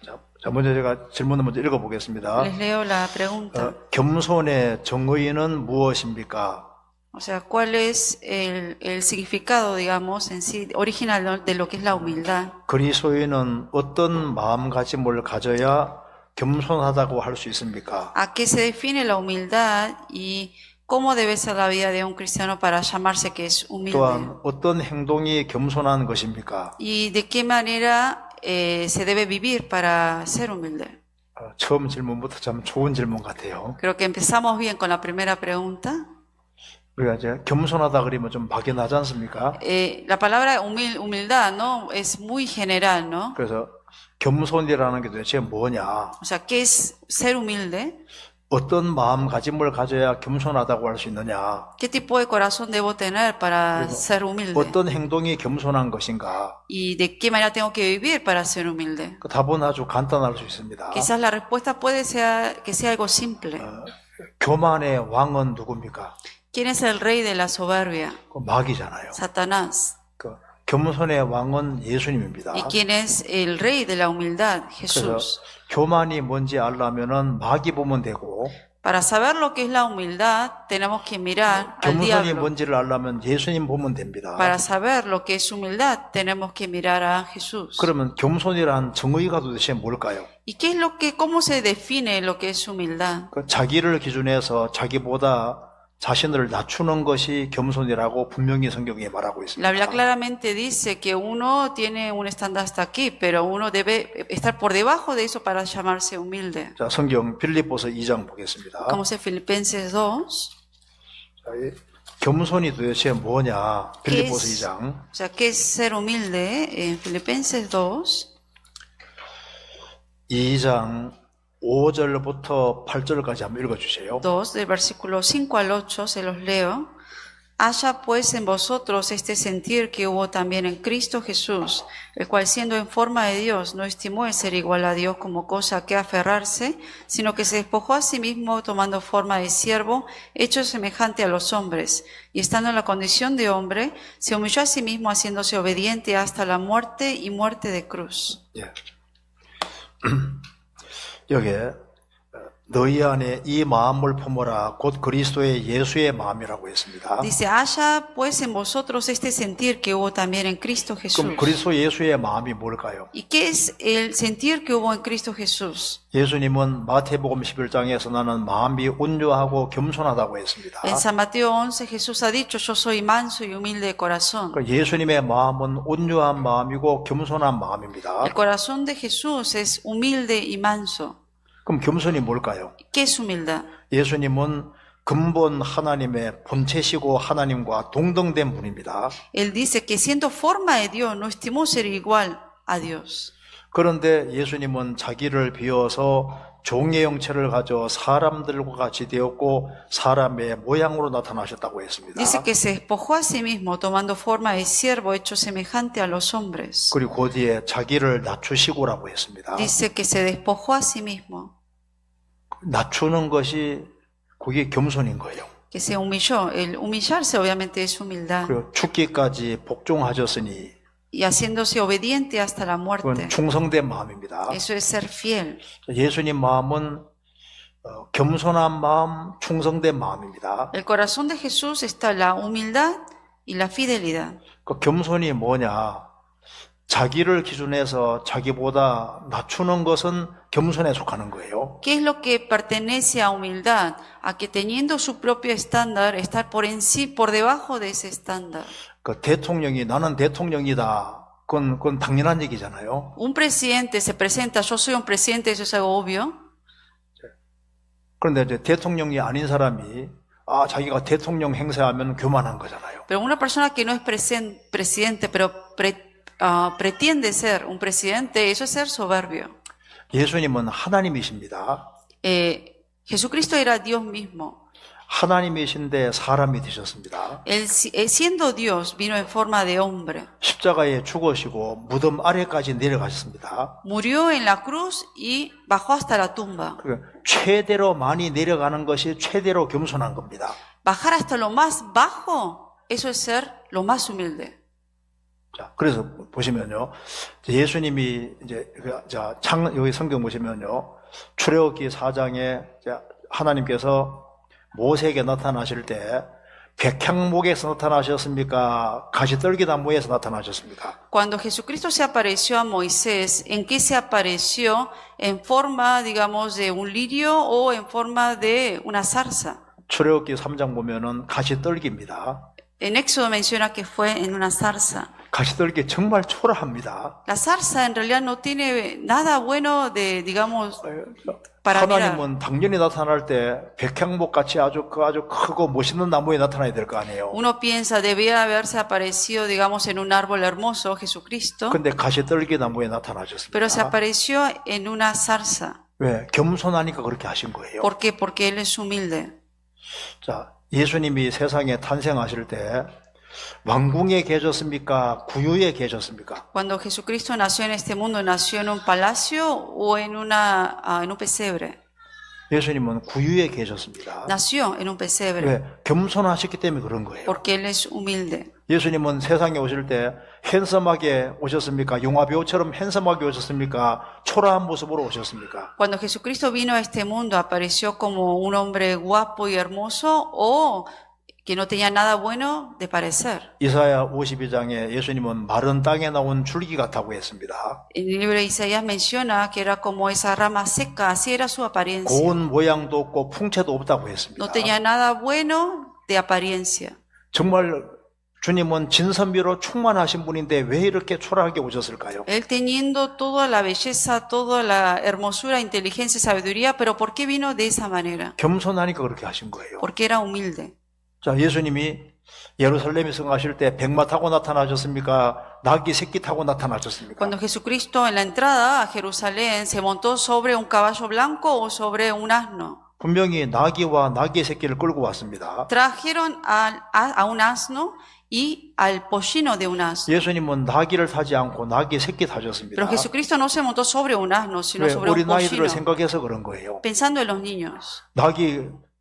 자, 먼저 제가 질문을 먼저 읽어보겠습니다. Les leo la pregunta. 겸손의 정의는 무엇입니까? O sea, ¿cuál es el significado, digamos, en sí, original, ¿no?, de lo que es la humildad? 그리스도인은 어떤 마음가짐을 가져야 겸손하다고 할 수 있습니까? ¿A qué se define la humildad y cómo debe ser la vida de un cristiano para llamarse que es humilde? 또한 어떤 행동이 겸손한 것입니까? ¿Y de qué manera se debe vivir para ser humilde? 처음 질문부터 참 좋은 질문 같아요. Creo que empezamos bien con la primera pregunta. 우리가 이제 겸손하다 그러면 좀 막연하지 않습니까? La palabra humildad, ¿no?, es muy general, ¿no? 그래서 겸손이라는 게 도대체 뭐냐? O sea, ¿qué es ser humilde? 어떤 마음가짐을 가져야 겸손하다고 할 수 있느냐? ¿Qué tipo de corazón debo tener para ser humilde? 어떤 행동이 겸손한 것인가? ¿Y de qué manera tengo que vivir para ser humilde? 그 답은 아주 간단할 수 있습니다. Quizás la respuesta puede ser que sea algo simple. 교만의 왕은 누굽니까? ¿Quién es el rey de la soberbia? 그 마귀잖아요. Satanás. 그 겸손의 왕은 예수님입니다. ¿Y quién es el rey de la humildad? 그래서 Jesús. 교만이 뭔지 알려면은 마귀 보면 되고, Para saber lo que es la humildad, tenemos que mirar al 겸손이 diablo. 뭔지를 알려면 예수님 보면 됩니다. Para saber lo que es humildad, tenemos que mirar a Jesús. 그러면 겸손이란 정의가 도대체 뭘까요? ¿Y qué es lo que, cómo se define lo que es humildad? 그 자기를 기준해서 자기보다 자신을 낮추는 것이 겸손이라고 분명히 성경에 말하고 La Biblia 있습니다. claramente dice que uno tiene un estándar hasta aquí, pero uno debe estar por debajo de eso para llamarse humilde. 자, 성경 필립보서 2장 보겠습니다. Como dice Filipenses 2. 자, 이 겸손이 도대체 뭐냐? 필립보서 ¿Qué es? 2장. O sea, ¿qué es ser humilde? En Filipenses 2, 2장 5절부터 8절까지 한번 읽어주세요. 2, del versículo 5 al 8, se los leo. Haya pues en vosotros este sentir que hubo también en Cristo Jesús, el cual siendo en forma de Dios no estimó el ser igual a Dios como cosa a que aferrarse, sino que se despojó a sí mismo tomando forma de siervo, hecho semejante a los hombres, y estando en la condición de hombre, se humilló a sí mismo haciéndose obediente hasta la muerte y muerte de cruz. 예. 여기에 너희 안에 이 마음을 품어라 곧 그리스도의 예수의 마음이라고 했습니다. Dice, haya pues en vosotros este sentir que hubo también en Cristo Jesús. 그럼 그리스도 예수의 마음이 뭘까요? ¿Y qué es el sentir que hubo en Cristo Jesús? 예수님은 마태복음 11장에서 나는 마음이 온유하고 겸손하다고 했습니다. En San Mateo 11 Jesús ha dicho, yo soy manso y humilde de corazón. 그러니까 예수님의 마음은 온유한 마음이고 겸손한 마음입니다. El corazón de Jesús es humilde y manso. 그럼 겸손이 뭘까요? ¿Qué es humildad? 예수님은 근본 하나님의 본체시고 하나님과 동등된 분입니다. Él dice que siendo forma de Dios no estimó ser igual a Dios. 그런데 예수님은 자기를 비워서 종의 형체를 가져 사람들과 같이 되었고 사람의 모양으로 나타나셨다고 했습니다. Dice que se despojó a sí mismo tomando forma de siervo hecho semejante a los hombres. 그리고 그 뒤에 자기를 낮추시고라고 했습니다. Dice que se despojó a sí mismo, 낮추는 것이 그게 겸손인 거예요. que se humilló. El humillarse obviamente es humildad. 그리고 죽기까지 복종하셨으니 Y haciéndose obediente hasta la muerte. 그건 충성된 마음입니다. Eso es ser fiel. 예수님 마음은 겸손한 마음, 충성된 마음입니다. El corazón de Jesús está la humildad y la fidelidad. 그 겸손이 뭐냐? 자기를 기준해서 자기보다 낮추는 것은 겸손에 속하는 거예요. ¿Qué es lo que pertenece a humildad? A que teniendo su propio estándar, estar por en sí, por debajo de ese estándar. 그 대통령이 나는 대통령이다. 그건 당연한 얘기잖아요. Un presidente se presenta, yo soy un presidente, eso es algo obvio. 그런데 이제 대통령이 아닌 사람이 자기가 대통령 행세하면 교만한 거잖아요. Pero una persona que no es presidente, pero pretende ser un presidente, eso es ser soberbio. 예수님은 하나님이십니다. Jesucristo era Dios mismo. 하나님이신데 사람이 되셨습니다. Él, siendo Dios, vino en forma de hombre. 십자가에 죽으시고 무덤 아래까지 내려가셨습니다. Murió en la cruz y bajó hasta la tumba. 최대로 많이 내려가는 것이 최대로 겸손한 겁니다. Bajar hasta lo más bajo, eso es ser lo más humilde. 자, 그래서 보시면요. 예수님이 이제 여기 성경 보시면요. 출애굽기 4장에 하나님께서 모세에게 나타나실 때 백향목에서 나타나셨습니까? 가시떨기나무에서 나타나셨습니까? Cuando Jesucristo se apareció a Moisés, ¿en qué se apareció? ¿En forma, digamos, de un lirio o en forma de una zarza? 출애굽기 3장 보면은 가시떨기입니다. En Éxodo menciona que fue en una zarza. 가시떨기 정말 초라합니다. La zarza en realidad no tiene nada bueno de, digamos, para mirar. 하나님은 당연히 나타날 때 백향목 같이 아주 크고 멋있는 나무에 나타나야 될 거 아니에요. Uno piensa, debía haberse aparecido, digamos, en un árbol hermoso, Jesucristo, 근데 가시떨기 나무에 pero se 나타나셨습니다. apareció en una zarza. 왜? 겸손하니까 그렇게 하신 거예요. ¿Por qué? Porque Él es humilde. 자, 예수님이 세상에 탄생하실 때 왕궁에 계셨습니까? 구유에 계셨습니까? Cuando Jesucristo nació en este mundo, ¿nació en un palacio o en un pesebre? 예수님은 구유에 계셨습니다. Nació en un pesebre, 왜? 겸손하셨기 때문에 그런 거예요. porque Él es humilde. 예수님은 세상에 오실 때 핸섬하게 오셨습니까? 영화 배우처럼 핸섬하게 오셨습니까? 초라한 모습으로 오셨습니까? Cuando Jesucristo vino a este mundo, ¿apareció como un hombre guapo y hermoso o que no tenía nada bueno de parecer? 이사야 52장에 예수님은 마른 땅에 나온 줄기 같다고 했습니다. En el libro de Isaías menciona que era como esa rama seca, así era su apariencia. 고운 모양도 없고 풍채도 없다고 했습니다. No tenía nada bueno de apariencia. 정말 주님은 진선미로 충만하신 분인데 왜 이렇게 초라하게 오셨을까요? Él teniendo toda la belleza, toda la hermosura, inteligencia y sabiduría, pero ¿por qué vino de esa manera? 겸손하니까 그렇게 하신 거예요. Porque era humilde. 자, 예수님이 예루살렘에 성하실 때 백마 타고 나타나셨습니까? 나귀 새끼 타고 나타나셨습니까? Cuando Jesucristo en la entrada a Jerusalén se montó sobre un caballo blanco o sobre un asno. 분명히 나귀와 나귀 새끼를 끌고 왔습니다. Trajeron a un asno y al pollino de un asno. 예수님은 나귀를 타지 않고 나귀 새끼 타셨습니다. Pero Jesucristo no se montó sobre un asno, sino 왜? sobre un 우리 나이들을 pollino, 생각해서 그런 거예요. pensando en los niños.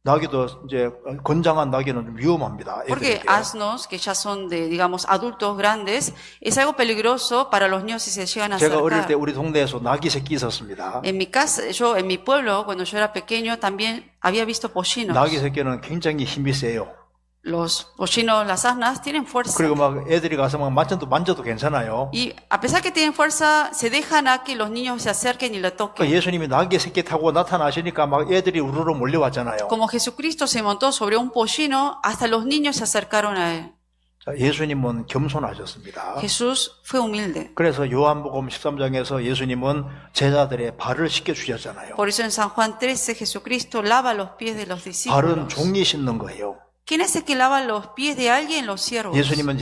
나귀도 이제 건장한 나귀는 좀 위험합니다. Porque 애들에게. asnos, que ya son de, digamos, adultos grandes, es algo peligroso para los niños si se llegan a 제가 어릴 때 acercar. 우리 동네에서 나귀 새끼 있었습니다. En mi casa, en mi pueblo, cuando yo era pequeño, también había visto pollinos. 나귀 새끼는 굉장히 힘이 세요. Los pollinos, las asnas, tienen fuerza. 그리고 막 애들이 가서 막 만져도 괜찮아요. Y a pesar que tienen fuerza, se dejan a que los niños se acerquen y la 그러니까 toquen. 예수님이 나귀 새끼 타고 나타나시니까 막 애들이 우르르 몰려왔잖아요. Como Jesucristo se montó sobre un pollino, hasta los niños se acercaron a él. 자, 예수님은 겸손하셨습니다. Jesús fue humilde. 그래서 요한복음 13장에서 예수님은 제자들의 발을 씻겨 주셨잖아요. Por eso en San Juan 13, Jesucristo lava los pies de los 발은 discípulos. 종이 씻는 거예요. ¿Quién es el que lava los pies de alguien? Los siervos. 예수님은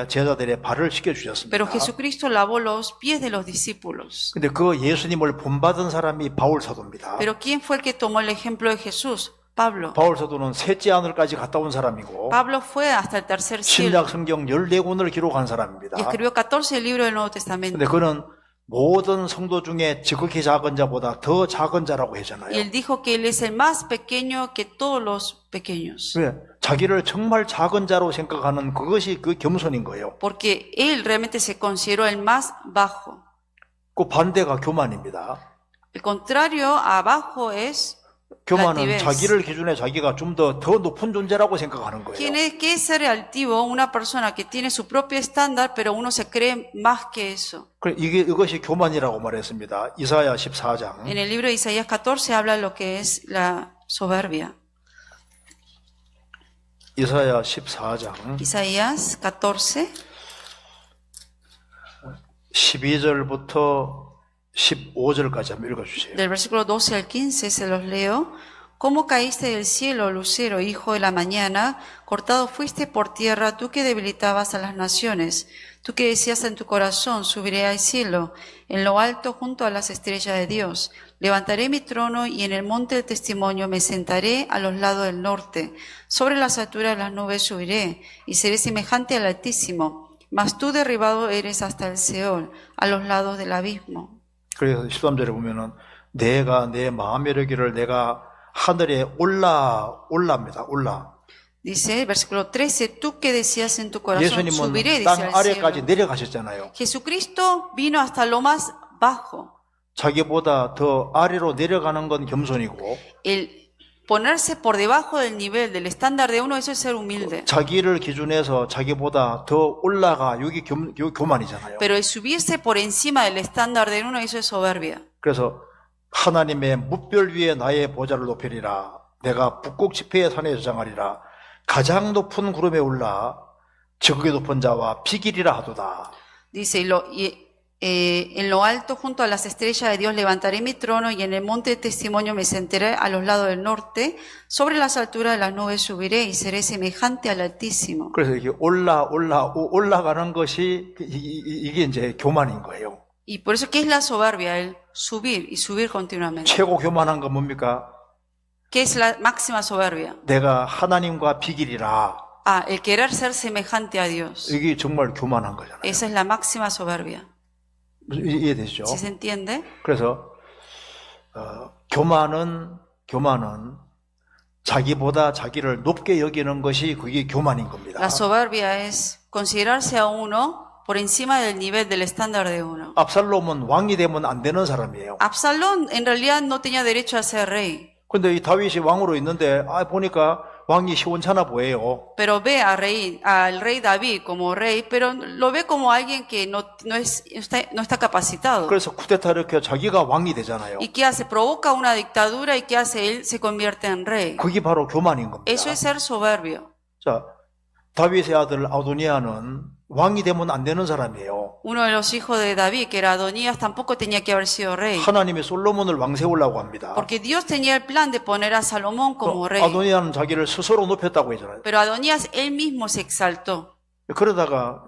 제자들의 발을 씻겨 주셨습니다. Pero Jesucristo lavó los pies de los discípulos. 근데 그 예수님을 본받은 사람이 바울 사도입니다. Pero ¿quién fue el que tomó el ejemplo de Jesús? Pablo. 바울 사도는 셋째 하늘까지 갔다 온 사람이고 Pablo fue hasta el tercer cielo 신약 성경 14권을 기록한 사람입니다. y escribió 14 libros del Nuevo Testamento. 근데 그는 모든 성도 중에 지극히 작은 자보다 더 작은 자라고 Y 했잖아요. él dijo que él es el más pequeño que todos los pequeños. 왜? 자기를 정말 작은 자로 생각하는 그것이 그 겸손인 거예요. Porque él realmente se consideró el más bajo. 그 반대가 교만입니다. El contrario a bajo es 교만은 altivez. 자기를 기준에 자기가 좀 더 높은 존재라고 생각하는 거예요. ¿Qué es ser altivo? Una persona que tiene su propio estándar, pero uno se cree más que eso. 그래, 이것이 교만이라고 말했습니다. 이사야 14장. En el libro de Isaías 14 habla de lo que es la soberbia. 이사야 14장 Isaías 14, 12절부터 15절까지 한번 읽어주세요. del versículo 12 al 15, se los leo. ¿Cómo caíste del cielo, lucero, hijo de la mañana? Cortado fuiste por tierra, tú que debilitabas a las naciones. Tú que decías en tu corazón, subiré al cielo, en lo alto junto a las estrellas de Dios. Levantaré mi trono y en el monte del testimonio me sentaré a los lados del norte. Sobre las alturas de las nubes subiré y seré semejante al Altísimo. Mas tú derribado eres hasta el Seol, a los lados del abismo. 그래서 13절에 보면은 내가 내 마음의 여기를 내가 하늘에 올라입니다. 올라. Dice, versículo 13, tú que decías en tu corazón, 예수님은 subiré, dice 땅 al 아래까지 cielo. 내려가셨잖아요. Jesucristo vino hasta lo más bajo. 자기보다 더 아래로 내려가는 건 겸손이고 El ponerse por debajo del nivel, del estándar de uno, eso es ser humilde. 자기를 기준해서 자기보다 더 올라가 여기 교만이잖아요. Pero el subirse por encima del estándar de uno, eso es soberbia. 그래서 하나님의 뭇별 위에 나의 보좌를 높이리라. 내가 북극 지폐의 산에 저장하리라. 가장 높은 구름에 올라 지극히 높은 자와 비길이라 하도다. Dice, en lo alto junto a las estrellas de Dios levantaré mi trono y en el monte de testimonio me sentaré a los lados del norte. Sobre las alturas de las nubes subiré y seré semejante al Altísimo. 그래서 이게 올라가는 것이 이게 이제 교만인 거예요. Y por eso, ¿qué es la soberbia? El subir y subir continuamente. 최고 교만한 건 뭡니까? ¿Qué es la máxima soberbia? 내가 하나님과 비길이라. Ah, el querer ser semejante a Dios. 이게 정말 교만한 거잖아요. Esa es la máxima soberbia. 이해되시죠? ¿Sí se entiende? 그래서 교만은 자기보다 자기를 높게 여기는 것이 그게 교만인 겁니다. La soberbia es considerarse a uno por encima del nivel del estándar de uno. 압살롬은 왕이 되면 안 되는 사람이에요. Absalón en realidad no tenía derecho a ser rey. 근데 이 다윗이 왕으로 있는데 보니까 왕이 시원찮아 보여요. Pero ve al rey David como rey, pero lo ve como alguien que no está capacitado. 그래서 쿠데타 이렇게 자기가 왕이 되잖아요. ¿Y qué hace? Provoca una dictadura y ¿qué hace? Él se convierte en rey. 그게 바로 교만인 겁니다. Eso es ser soberbio. 자, 다윗의 아들 아도니아는 왕이 되면 안 되는 사람이에요. Uno de los hijos de David, que era Adonías, tampoco tenía que haber sido rey. 하나님이 솔로몬을 왕 세우려고 합니다. Porque Dios tenía el plan de poner a Salomón como rey. 아도니아는 자기를 스스로 높였다고 했잖아요. Pero Adonías él mismo se exaltó 그러다가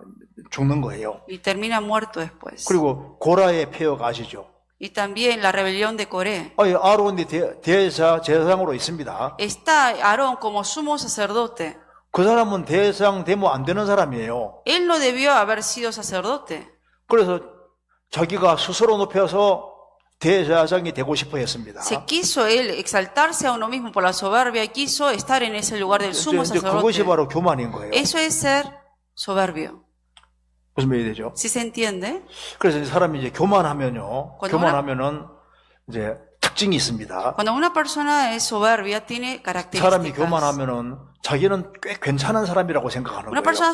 죽는 거예요. y termina muerto después. 그리고 고라의 폐허가 아시죠? Y también la rebelión de Coré. 아론이 제사장으로 있습니다. Está Aarón como sumo sacerdote. 그 사람은 대상 되면 안 되는 사람이에요. Él no debió haber sido sacerdote. 그래서 자기가 스스로 높여서 대제사장이 되고 싶어 했습니다. Se quiso él exaltarse a uno mismo por la soberbia y quiso estar en ese lugar del sumo 이제 그것이 sacerdote. 바로 교만인 거예요. Eso es ser soberbio. 무슨 말이 되죠? ¿Sí se entiende? 그래서 이 사람이 이제 교만하면은 이제 특징이 있습니다. Cuando una persona es soberbia, tiene 사람이 características. 교만하면은 자기는 꽤 괜찮은 사람이라고 생각하는 Una 거예요. persona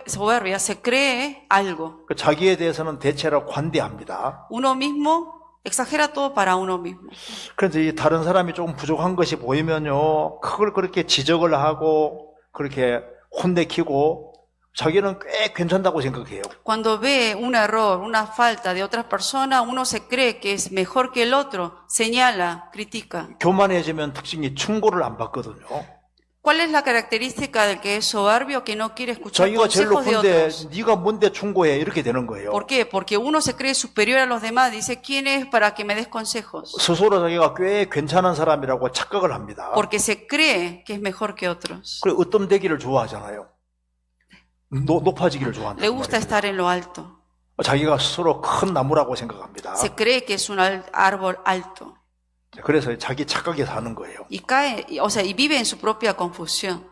soberbia se cree algo. 자기에 대해서는 대체로 관대합니다. Uno mismo exagera todo para uno mismo. 그래서 이 다른 사람이 조금 부족한 것이 보이면요, 그걸 그렇게 지적을 하고 그렇게 혼내키고 자기는 꽤 괜찮다고 생각해요. Cuando ve un error, una falta de otra persona, uno se cree que es mejor que el otro, señala, critica. 교만해지면 특징이 충고를 안 받거든요. ¿Cuál es la característica del que es soberbio que no quiere escuchar 자기가 제일 consejos de 높은데 otros? 네가 뭔데 충고해 이렇게 되는 거예요. ¿Por qué? Porque uno se cree superior a los demás, dice, ¿quién es para que me des consejos? 스스로 자기가 꽤 괜찮은 사람이라고 착각을 합니다. Porque se cree que es mejor que otros. 그리고 으뜸되기를 좋아하잖아요. 높아지기를 좋아한다. Le gusta estar en lo alto. 자기가 스스로 큰 나무라고 생각합니다. Se cree que es un árbol alto. 그래서 자기 착각에 사는 거예요. Y cae, y vive en su propia confusión.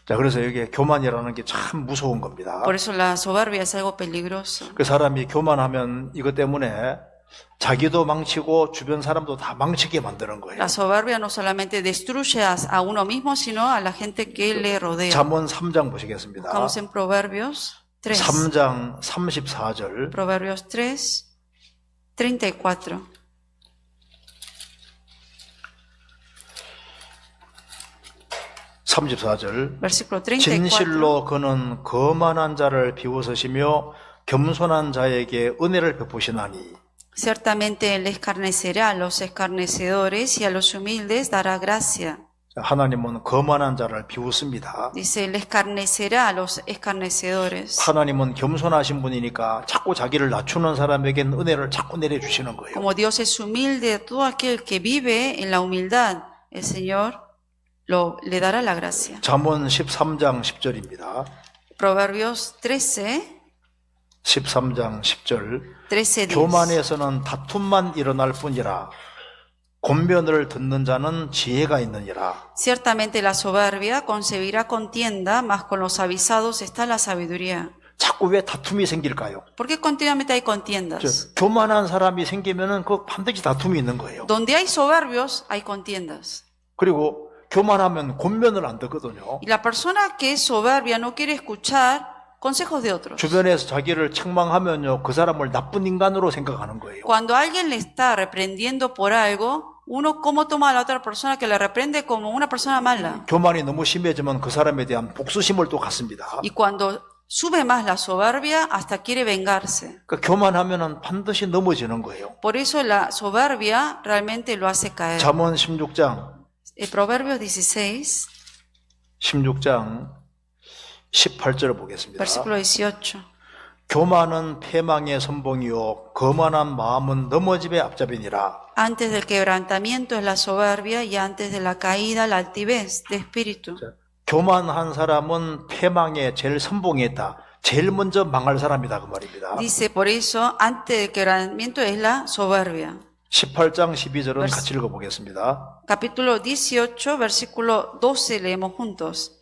자, 그래서 여기 교만이라는 게 참 무서운 겁니다. Por eso la soberbia es algo peligroso. 그 사람이 교만하면 이것 때문에 자기도 망치고 주변 사람도 다 망치게 만드는 거예요. La soberbia no solamente destruye a uno mismo, sino a la gente que le rodea. 잠언 3장 보시겠습니다. Buscamos en Proverbios 3. 3장 34절. Proverbios 3, 34. 34절. Versículo 34. 진실로 그는 거만한 자를 비웃으시며 겸손한 자에게 은혜를 베푸시나니. Ciertamente él escarnecerá a los escarnecedores y a los humildes dará gracia. 하나님은 거만한 자를 비웃습니다. Dice, él escarnecerá a los escarnecedores. 하나님은 겸손하신 분이니까 자꾸 자기를 낮추는 사람에게는 은혜를 자꾸 내려주시는 거예요. Como Dios es humilde, todo aquel que vive en la humildad, el Señor le dará la gracia. 잠언 13장 10절입니다. Proverbios 13, 13장 10절. 13:10. 교만에서는 다툼만 일어날 뿐이라 권면을 듣는 자는 지혜가 있느니라. Ciertamente la soberbia concebirá contienda, mas con los avisados está la sabiduría. 자꾸 왜 다툼이 생길까요? ¿Por qué continuamente hay contiendas? 교만한 사람이 생기면은 그 반드시 다툼이 있는 거예요. Donde hay soberbios, hay contiendas. 그리고 교만하면 권면을 안 듣거든요. Y la persona que es soberbia no quiere escuchar consejos de otros. 주변에서 자기를 책망하면요, 그 사람을 나쁜 인간으로 생각하는 거예요. Cuando alguien le está reprendiendo por algo, uno cómo toma a la otra persona que le reprende como una persona mala. 교만이 너무 심해지면 그 사람에 대한 복수심을 또 갖습니다. Y cuando sube más la soberbia, hasta quiere vengarse. 그 교만하면은 반드시 넘어지는 거예요. Por eso la soberbia realmente lo hace caer. 잠언 16장 Proverbios 16, 16장 18절을 보겠습니다. versículo 18. 교만은 패망의 선봉이요 거만한 마음은 넘어짐의 앞잡이니라. Antes del quebrantamiento es la soberbia y antes de la caída la altivez de espíritu. 교만한 사람은 패망의 제일 선봉에 있다. 제일 먼저 망할 사람이다 그 말입니다. Dice por eso, antes del quebrantamiento es la soberbia. 18장 12절은 같이 읽어보겠습니다. Capítulo 18, versículo 12, leemos juntos.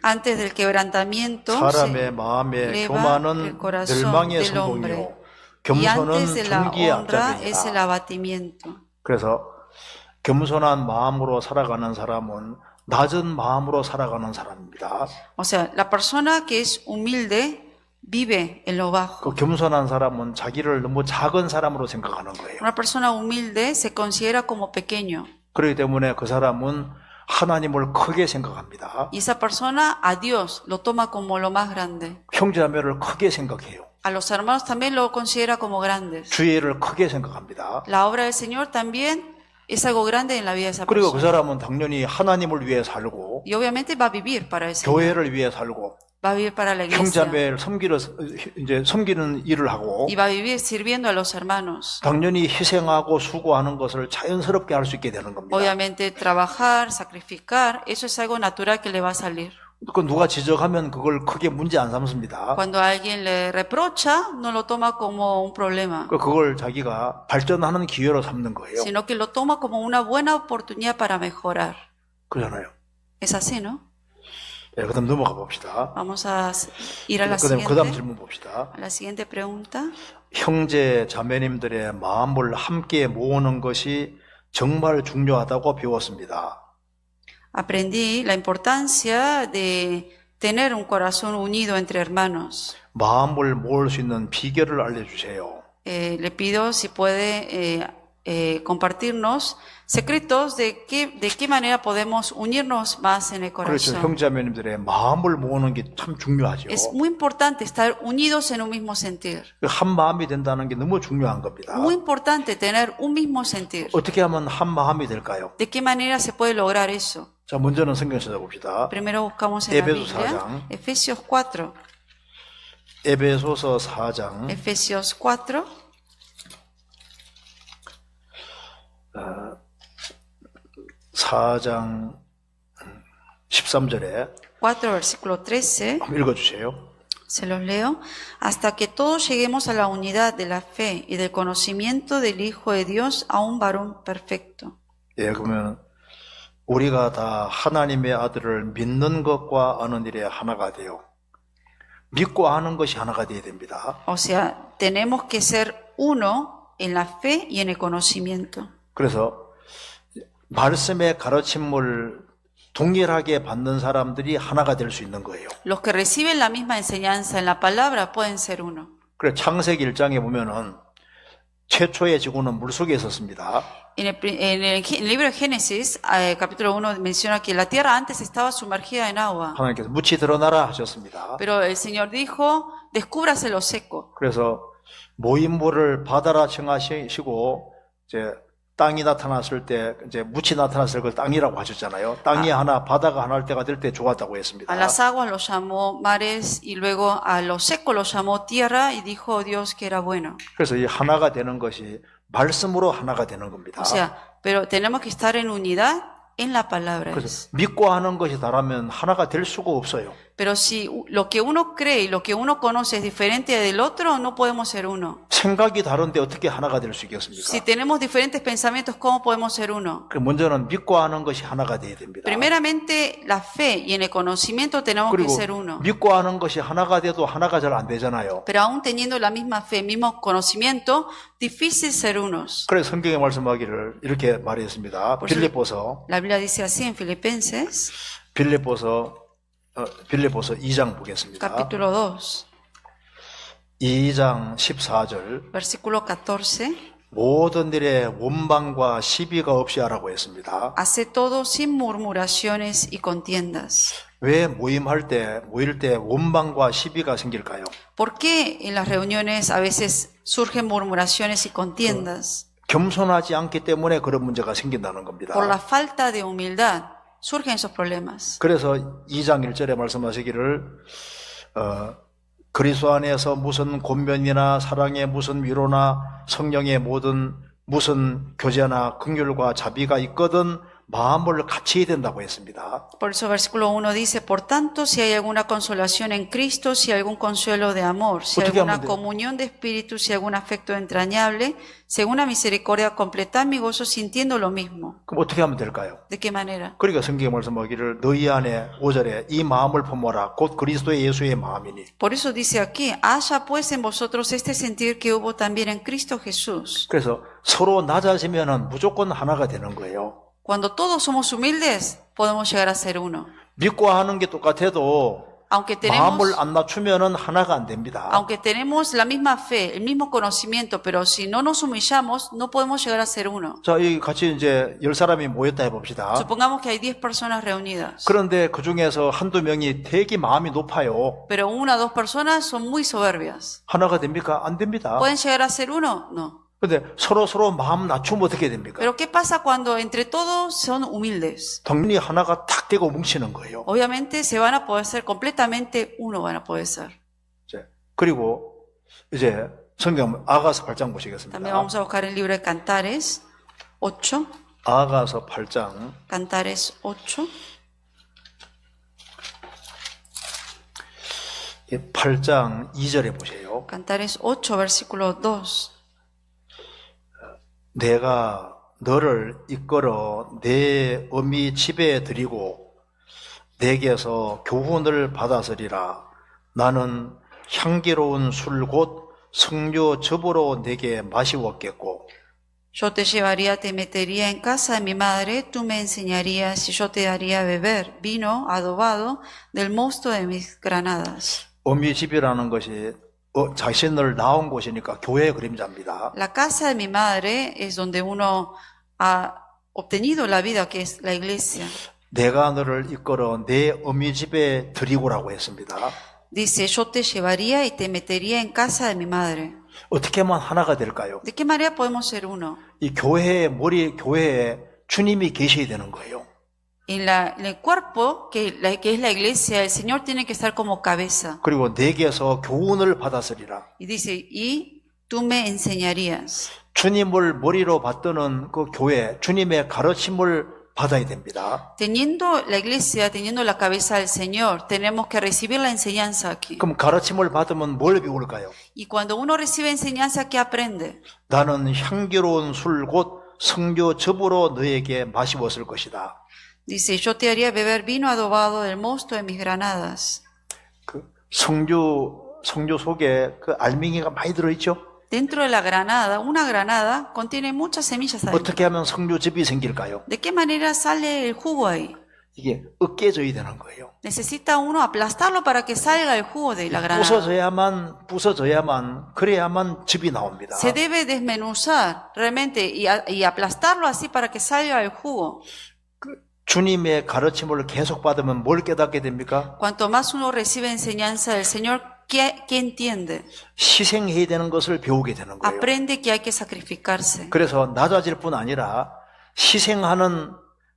Antes del quebrantamiento 사람의 마음에 eleva 교만은 el corazón 멸망의 del hombre, 선봉이요 y antes 겸손은 de la 존귀의 honra es el 앞잡이니라. abatimiento. 그래서 겸손한 마음으로 살아가는 사람은 낮은 마음으로 살아가는 사람입니다. O sea, la persona que es humilde vive en lo bajo. 그 겸손한 사람은 자기를 너무 작은 사람으로 생각하는 거예요. Una persona humilde se considera como pequeño. 그렇기 때문에 그 사람은 하나님을 크게 생각합니다. Y esa persona a Dios lo toma como lo más grande. 형제자매를 크게 생각해요. A los hermanos también lo considera como grandes. 주의 일을 크게 생각합니다. La obra del Señor también es algo grande en la vida de esa 그리고 그 persona. 사람은 당연히 하나님을 위해 살고 Y obviamente va a vivir para el Señor. 교회를 위해 살고 Va a vivir para la iglesia. 형제자매를 섬기는 일을 하고 Y va a vivir sirviendo a los hermanos. 당연히 희생하고 수고하는 것을 자연스럽게 할 수 있게 되는 겁니다. Obviamente trabajar, sacrificar, eso es algo natural que le va a salir. 그 누가 지적하면 그걸 크게 문제 안 삼습니다. Cuando alguien le reprocha, no lo toma como un problema, 그걸 자기가 발전하는 기회로 삼는 거예요. sino que lo toma como una buena oportunidad para mejorar. 그러잖아요. Es así, ¿no? 네, 그다음 넘어가 봅시다. Vamos a ir a la 그다음 siguiente, 질문 봅시다. a la siguiente pregunta. 형제 자매님들의 마음을 함께 모으는 것이 정말 중요하다고 배웠습니다. Aprendí la importancia de tener un corazón unido entre hermanos. 마음을 모을 수 있는 비결을 알려주세요. Le pido si puede compartirnos secretos de qué manera podemos unirnos más en el 그렇죠. corazón. 형제자매님들의 마음을 모으는 게 참 중요하죠. Es muy importante estar unidos en un mismo sentir. 한 마음이 된다는 게 너무 중요한 겁니다. Muy importante tener un mismo sentir. 어떻게 하면 한 마음이 될까요? ¿De qué manera se puede lograr eso? 자, 먼저는 성경 찾아봅시다. Primero buscamos en la Efesios Biblia, 4장. Efesios 4. 에베소서 4장 Efesios 4, 4장 13절에 4, versículo 13. 한번 읽어주세요. Se los leo. Hasta que todos lleguemos a la unidad de la fe y del conocimiento del Hijo de Dios, a un varón perfecto. 예, 그러면 우리가 다 하나님의 아들을 믿는 것과 아는 일에 하나가 돼요. 믿고 아는 것이 하나가 돼야 됩니다. O sea, tenemos que ser uno en la fe y en el conocimiento. 그래서 말씀의 가르침을 동일하게 받는 사람들이 하나가 될 수 있는 거예요. Los que reciben la misma enseñanza en la palabra pueden ser uno. 그래 창세기 1장에 보면은 최초의 지구는 물속에 있었습니다. En el libro de Génesis, capítulo 1, menciona que la tierra antes estaba sumergida en agua. 하나님께서 묻히 드러나라 하셨습니다. Pero el Señor dijo, descúbrase lo seco. 그래서 모인물을 바다라 칭하시고 이제 땅이 나타났을 때 이제 묻히 나타났을 걸 땅이라고 하셨잖아요. 땅이 하나 바다가 하나 할 때가 될 때 좋았다고 했습니다. A las aguas los llamó mares y luego a lo seco los llamó tierra y dijo Dios que era bueno. 그래서 이 하나가 되는 것이 말씀으로 하나가 되는 겁니다. O sea, pero tenemos que estar en unidad en la palabra. 그래서 믿고 하는 것이 다르면 하나가 될 수가 없어요. Pero si lo que uno cree y lo que uno conoce es diferente del otro, no podemos ser uno. 생각이 다른데 어떻게 하나가 될 수 Si 있겠습니까? tenemos diferentes pensamientos, ¿cómo podemos ser uno? 그 먼저는 믿고 아는 것이 하나가 돼야 됩니다. Primeramente, la fe y en el conocimiento tenemos que 그리고 ser uno. 믿고 아는 것이 하나가 돼도 하나가 잘 안 되잖아요. Pero aún teniendo la misma fe, el mismo conocimiento, difícil ser unos. 그래서 성경에 말씀하기를 이렇게 말했습니다. 벌써- 빌립보서 La Biblia dice así en Filipenses, 빌립보서 2장 보겠습니다. capítulo 2, 2장 14절 versículo 14. 모든 일에 원망과 시비가 없이 하라고 했습니다. Hace todo sin murmuraciones y contiendas. 왜 모일 때 원망과 시비가 생길까요? ¿Por qué en las reuniones a veces surgen murmuraciones y contiendas? 겸손하지 않기 때문에 그런 문제가 생긴다는 겁니다. Por la falta de humildad surgen esos problemas. 그래서 2장 1절에 말씀하시기를 그리스도 안에서 무슨 권면이나 사랑의 무슨 위로나 성령의 모든 무슨 교제나 긍휼과 자비가 있거든 마음을 갖춰야 된다고 했습니다. Por eso versículo 1 dice, por tanto, si hay alguna consolación en Cristo, si hay algún consuelo de amor, si hay 어떻게 alguna 하면 돼요? comunión de espíritu, si hay algún afecto entrañable, según la misericordia, completad mi gozo sintiendo lo mismo. 그럼 어떻게 하면 될까요? ¿De qué manera? 그러니까 성경에 말씀하기를 너희 안에 5절에 이 마음을 품어라 곧 그리스도의 예수의 마음이니. Por eso dice aquí, haya pues en vosotros este sentir que hubo también en Cristo Jesús. 그래서 서로 낮아지면은 무조건 하나가 되는 거예요. Cuando todos somos humildes, podemos llegar a ser uno. 믿고 하는 게 똑같아도 Aunque 마음을 안 낮추면은 하나가 안 됩니다. tenemos la misma fe, el mismo conocimiento, pero si no nos humillamos, no podemos llegar a ser uno. 자, 여기 같이 이제 10사람이 모였다 해봅시다. Supongamos que hay 10 personas reunidas, 그런데 그 중에서 한두 명이 되게 마음이 높아요. pero una o dos personas son muy soberbias. 하나가 됩니까? 안 됩니다. ¿Pueden llegar a ser uno? No. 근데 서로 마음 낮추면 어떻게 됩니까? Pero ¿qué pasa cuando entre todos son humildes? 당연히 하나가 탁 되고 뭉치는 거예요. Obviamente se van a poder ser completamente uno, van a poder ser. 이제 그리고 이제 성경 아가서 8장 También 보시겠습니다. vamos a buscar el libro de Cantares 8. 아가서 8장 Cantares 8. 8장 2절에 보세요. Cantares 8, versículo 2. 내가 너를 이끌어 내 어미 집에 들이고 내게서 교훈을 받았으리라. 나는 향기로운 술 곧 석류즙으로 내게 마시웠겠고. Yo te llevaría, te metería en casa de mi madre, tú me enseñarías y yo te daría a beber vino adobado del mosto de mis granadas. 어미 집이라는 것이 자신을 낳은 곳이니까 교회의 그림자입니다. La casa de mi madre es donde uno ha obtenido la vida, que es la iglesia. 내가 너를 이끌어 내 어미 집에 들이고라고 했습니다. Dice, yo te llevaría y te metería en casa de mi madre. 어떻게 하면 하나가 될까요? ¿De qué manera podemos ser uno? 이 교회에 주님이 계셔야 되는 거예요. En el cuerpo, que es la iglesia, el Señor tiene que estar como cabeza. 그리고 내게서 교훈을 받았으리라. Y dice, y tú me enseñarías. 주님을 머리로 받드는 그 교회, 주님의 가르침을 받아야 됩니다. Teniendo la iglesia, teniendo la cabeza del Señor, tenemos que recibir la enseñanza aquí. 그럼 가르침을 받으면 뭘 배울까요? Y cuando uno recibe enseñanza, ¿qué aprende? 나는 향기로운 술 곧 석류즙으로 너에게 마시웠을 것이다. Dice, yo te haría beber vino adobado del mosto de mis granadas. 그 석류 속에 그 알맹이가 많이 들어있죠? Dentro de la granada, una granada contiene muchas semillas adentro. 어떻게 하면 석류즙이 생길까요? ¿De qué manera sale el jugo ahí? 이게 으깨져야 되는 거예요. Necesita uno aplastarlo para que salga el jugo de la granada. 부서져야만 그래야만 즙이 나옵니다. Se debe desmenuzar realmente y aplastarlo así para que salga el jugo. 주님의 가르침을 계속 받으면 뭘 깨닫게 됩니까? Cuanto más uno recibe enseñanza del Señor, ¿qué entiende? 희생해야 되는 것을 배우게 되는 거예요. Aprende que hay que sacrificarse. 그래서 낮아질 뿐 아니라 희생하는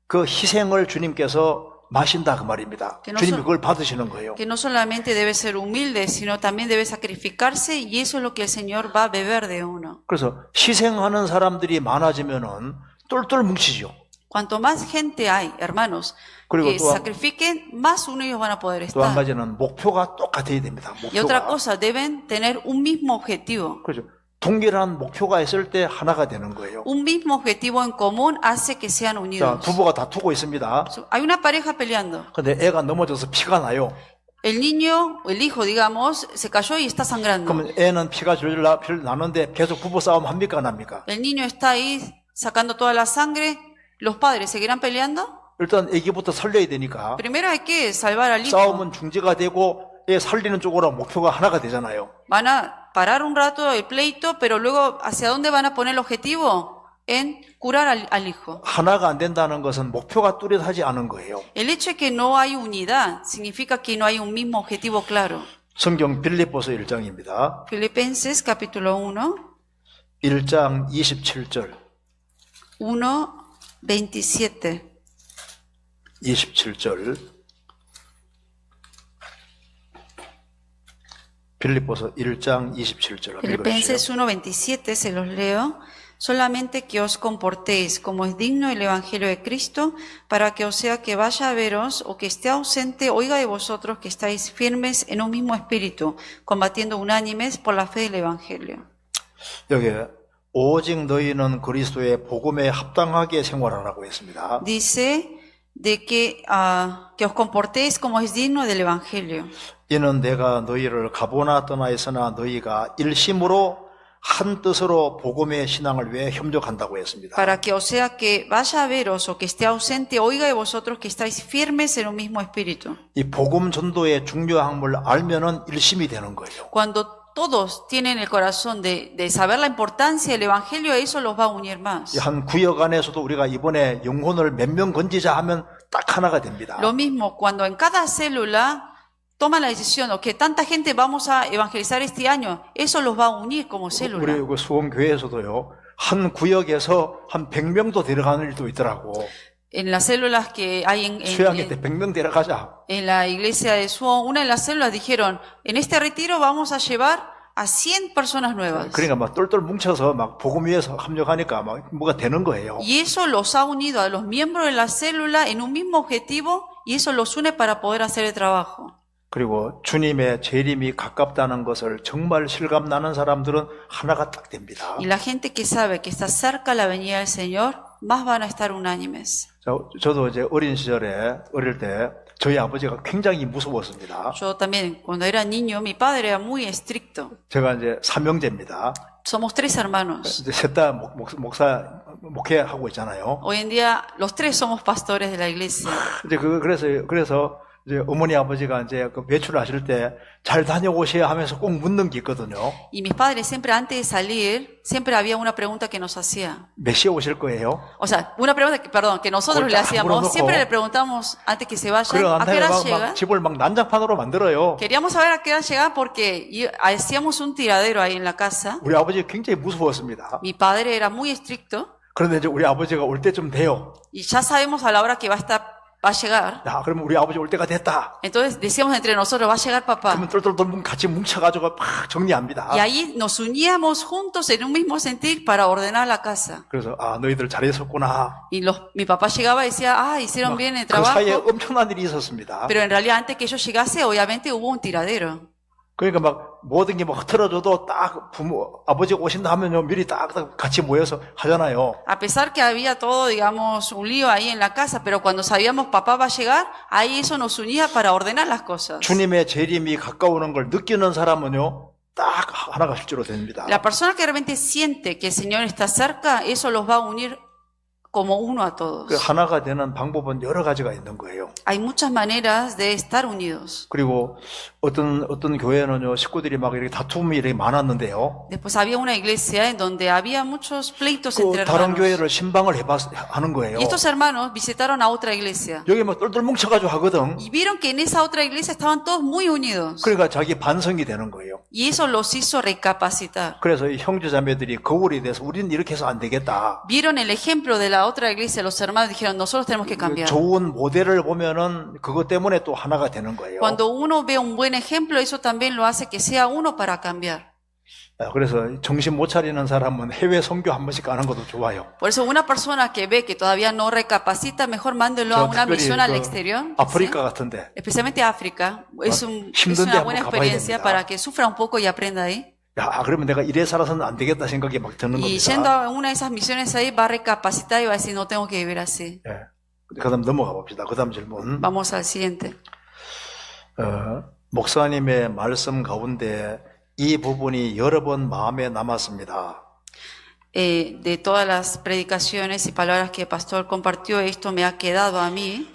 그 희생을 주님께서 마신다 그 말입니다. 주님이 그걸 받으시는 거예요. Que no solamente debe ser humilde, sino también debe sacrificarse y eso es lo que el Señor va a beber de uno. 그래서 희생하는 사람들이 많아지면은 똘똘 뭉치죠. Cuanto más gente hay, hermanos, 그리고 que sacrifiquen, más unidos van a poder 또 한 estar. 가지는 목표가 똑같아야 됩니다. Y otra 목표가. cosa, deben tener un mismo objetivo. 그렇죠. 동일한 목표가 있을 때 하나가 되는 거예요. Un mismo objetivo en común hace que sean 자, unidos. 부부가 다투고 있습니다. Hay una pareja peleando. 근데 애가 넘어져서 피가 나요. El niño, el hijo, digamos, se cayó y está sangrando. 그러면 애는 피가 줄줄 나는데 계속 부부 싸움 합니까 안 합니까? El niño está ahí sacando toda la sangre. ¿Los padres seguirán peleando? 일단 애기부터 살려야 되니까 Primero hay que salvar al hijo. 싸움은 중지가 되고 애 살리는 쪽으로 목표가 하나가 되잖아요. Van a parar un rato el pleito, pero luego ¿hacia dónde van a poner el objetivo? En curar al hijo. 하나가 안 된다는 것은 목표가 뚜렷하지 않은 거예요. El hecho de que no hay unidad significa que no hay un mismo objetivo claro. 성경 빌립보서 1장입니다. Filipenses capítulo 1, 1장 27절. 1:27. 27절. 빌립보서 1장 27절. Filipenses 1:27 se los leo. Solamente que os comportéis como es digno el Evangelio de Cristo, para que o sea que vaya a veros o que esté ausente, oiga de vosotros que estáis firmes en un mismo espíritu, combatiendo unánimes por la fe del Evangelio. 여기 오직 너희는 그리스도의 복음에 합당하게 생활하라고 했습니다. Dice de que os comportéis como es digno del Evangelio. 이는 내가 너희를 가보나 떠나있으나 너희가 일심으로 한 뜻으로 복음의 신앙을 위해 협력한다고 했습니다. Para que o sea que vaya a veros o que esté ausente, oiga de vosotros que estáis firmes en un mismo espíritu. 이 복음 전도의 중요함을 알면은 일심이 되는 거예요. Cuando todos tienen el corazón de saber la importancia del Evangelio, eso los va a unir más. 한 구역 안에서도 우리가 이번에 영혼을 몇 명 건지자 하면 딱 하나가 됩니다. Lo mismo, cuando en cada célula toman la decisión, o que tanta gente vamos a evangelizar este año, eso los va a unir como 우리 célula. 그 수원교회에서도요. 한 구역에서 한 100명도 데려가는 일도 있더라고. En las células que hay 수양회 때 100명 데려가자. en la iglesia de Suon, una de las células dijeron, en este retiro vamos a llevar a 100 personas nuevas. 그러니까 막 똘똘 뭉쳐서 막 복음 위해서 합력하니까 막 뭐가 되는 거예요. Y eso los ha unido a los miembros de la célula en un mismo objetivo y eso los une para poder hacer el trabajo. 그리고 주님의 재림이 가깝다는 것을 정말 실감나는 사람들은 하나가 딱 됩니다. Y la gente que sabe que está cerca la venida del Señor, más van a estar unánimes. 저도 이제 어릴 때 저희 아버지가 굉장히 무서웠습니다. Yo también, cuando era niño, mi padre era muy estricto. 제가 이제 삼형제입니다. Somos 3 hermanos. 이제 셋 다 목회하고 있잖아요. Hoy en día, los 3 somos pastores de la iglesia. 이제 그래서 이제 어머니 아버지가 이제 그 외출하실 때 잘 다녀오셔야 하면서 꼭 묻는 게 있거든요. Y mis padres siempre antes de salir, siempre había una pregunta que nos hacía. 몇 시에 오실 거예요? O sea, una pregunta que, perdón, que nosotros le hacíamos, siempre le preguntamos antes que se vayan, 그래서 ¿a qué hora 막 llega? 집을 막 난장판으로 만들어요. Queríamos saber a qué hora llegaba porque hacíamos un tiradero ahí en la casa. 우리 아버지 굉장히 무서웠습니다. Mi padre era muy estricto 그런데 이제 우리 아버지가 올 때쯤 돼요. y ya sabemos a la hora que va a llegar. 야, 그러면 우리 아버지 올 때가 됐다. Entonces decíamos entre nosotros, va a llegar papá. 그러면 똘똘똘 같이 뭉쳐가지고 막 정리합니다. Y ahí nos uníamos juntos en un mismo sentir para ordenar la casa. 그래서 너희들 잘했었구나. Y mi papá llegaba y decía, hicieron bien el 그 사이에 trabajo. 엄청난 일이 있었습니다. Pero en realidad antes que yo llegase, obviamente hubo un tiradero. 그러니까 막 모든 게 막 흐트러져도 딱 아버지가 오신다 하면요 미리 딱 같이 모여서 하잖아요. A pesar que había todo, digamos, un lío ahí en la casa, pero cuando sabíamos papá va a llegar, ahí eso nos unía para ordenar las cosas. 주님의 재림이 가까우는 걸 느끼는 사람은요 딱 하나가 실제로 됩니다. La persona que realmente siente que el Señor está cerca, eso los va a unir como uno a todos. 그 하나가 되는 방법은 여러 가지가 있는 거예요. Hay muchas maneras de estar unidos. 그리고 어떤 교회는요 식구들이 막 이렇게 다툼이 이렇게 많았는데요. Después había una iglesia en donde había muchos pleitos 그 entre 다른 hermanos. 교회를 신방을 하는 거예요. Y estos hermanos visitaron a otra iglesia. 여기 막 똘똘 뭉쳐가지고 하거든. Y vieron que en esa otra iglesia estaban todos muy unidos. 그러니까 자기 반성이 되는 거예요. Y eso los hizo recapacitar. 그래서 이 형제자매들이 거울이 돼서 우리는 이렇게 해서 안 되겠다. Vieron el ejemplo de la otra iglesia, los hermanos dijeron, nosotros tenemos que cambiar. 좋은 모델을 보면은 그것 때문에 또 하나가 되는 거예요. Cuando uno ve un buen ejemplo, eso también lo hace que sea uno para cambiar. 그래서 정신 못 차리는 사람은 해외 선교 한 번씩 가는 것도 좋아요. Por eso una persona que ve que todavía no recapacita, mejor mándelo a 저 una 특별히 misión al 그 exterior. 아프리카 ¿sí? 같은데 Especialmente África. Es 힘든데 una 한번 buena 가봐야 experiencia 됩니다. para que sufra un poco y aprenda ahí. 야, 그러면 내가 이래 살아서는 안 되겠다 생각이 막 드는 Y yendo 겁니다. a una de esas misiones ahí va a recapacitar y va a decir, no tengo que vivir así. 예. 그다음 넘어가 봅시다. 그다음 질문. Vamos al siguiente. 목사님의 말씀 가운데 이 부분이 여러 번 마음에 남았습니다. De todas las predicaciones y palabras que el pastor compartió, esto me ha quedado a mí.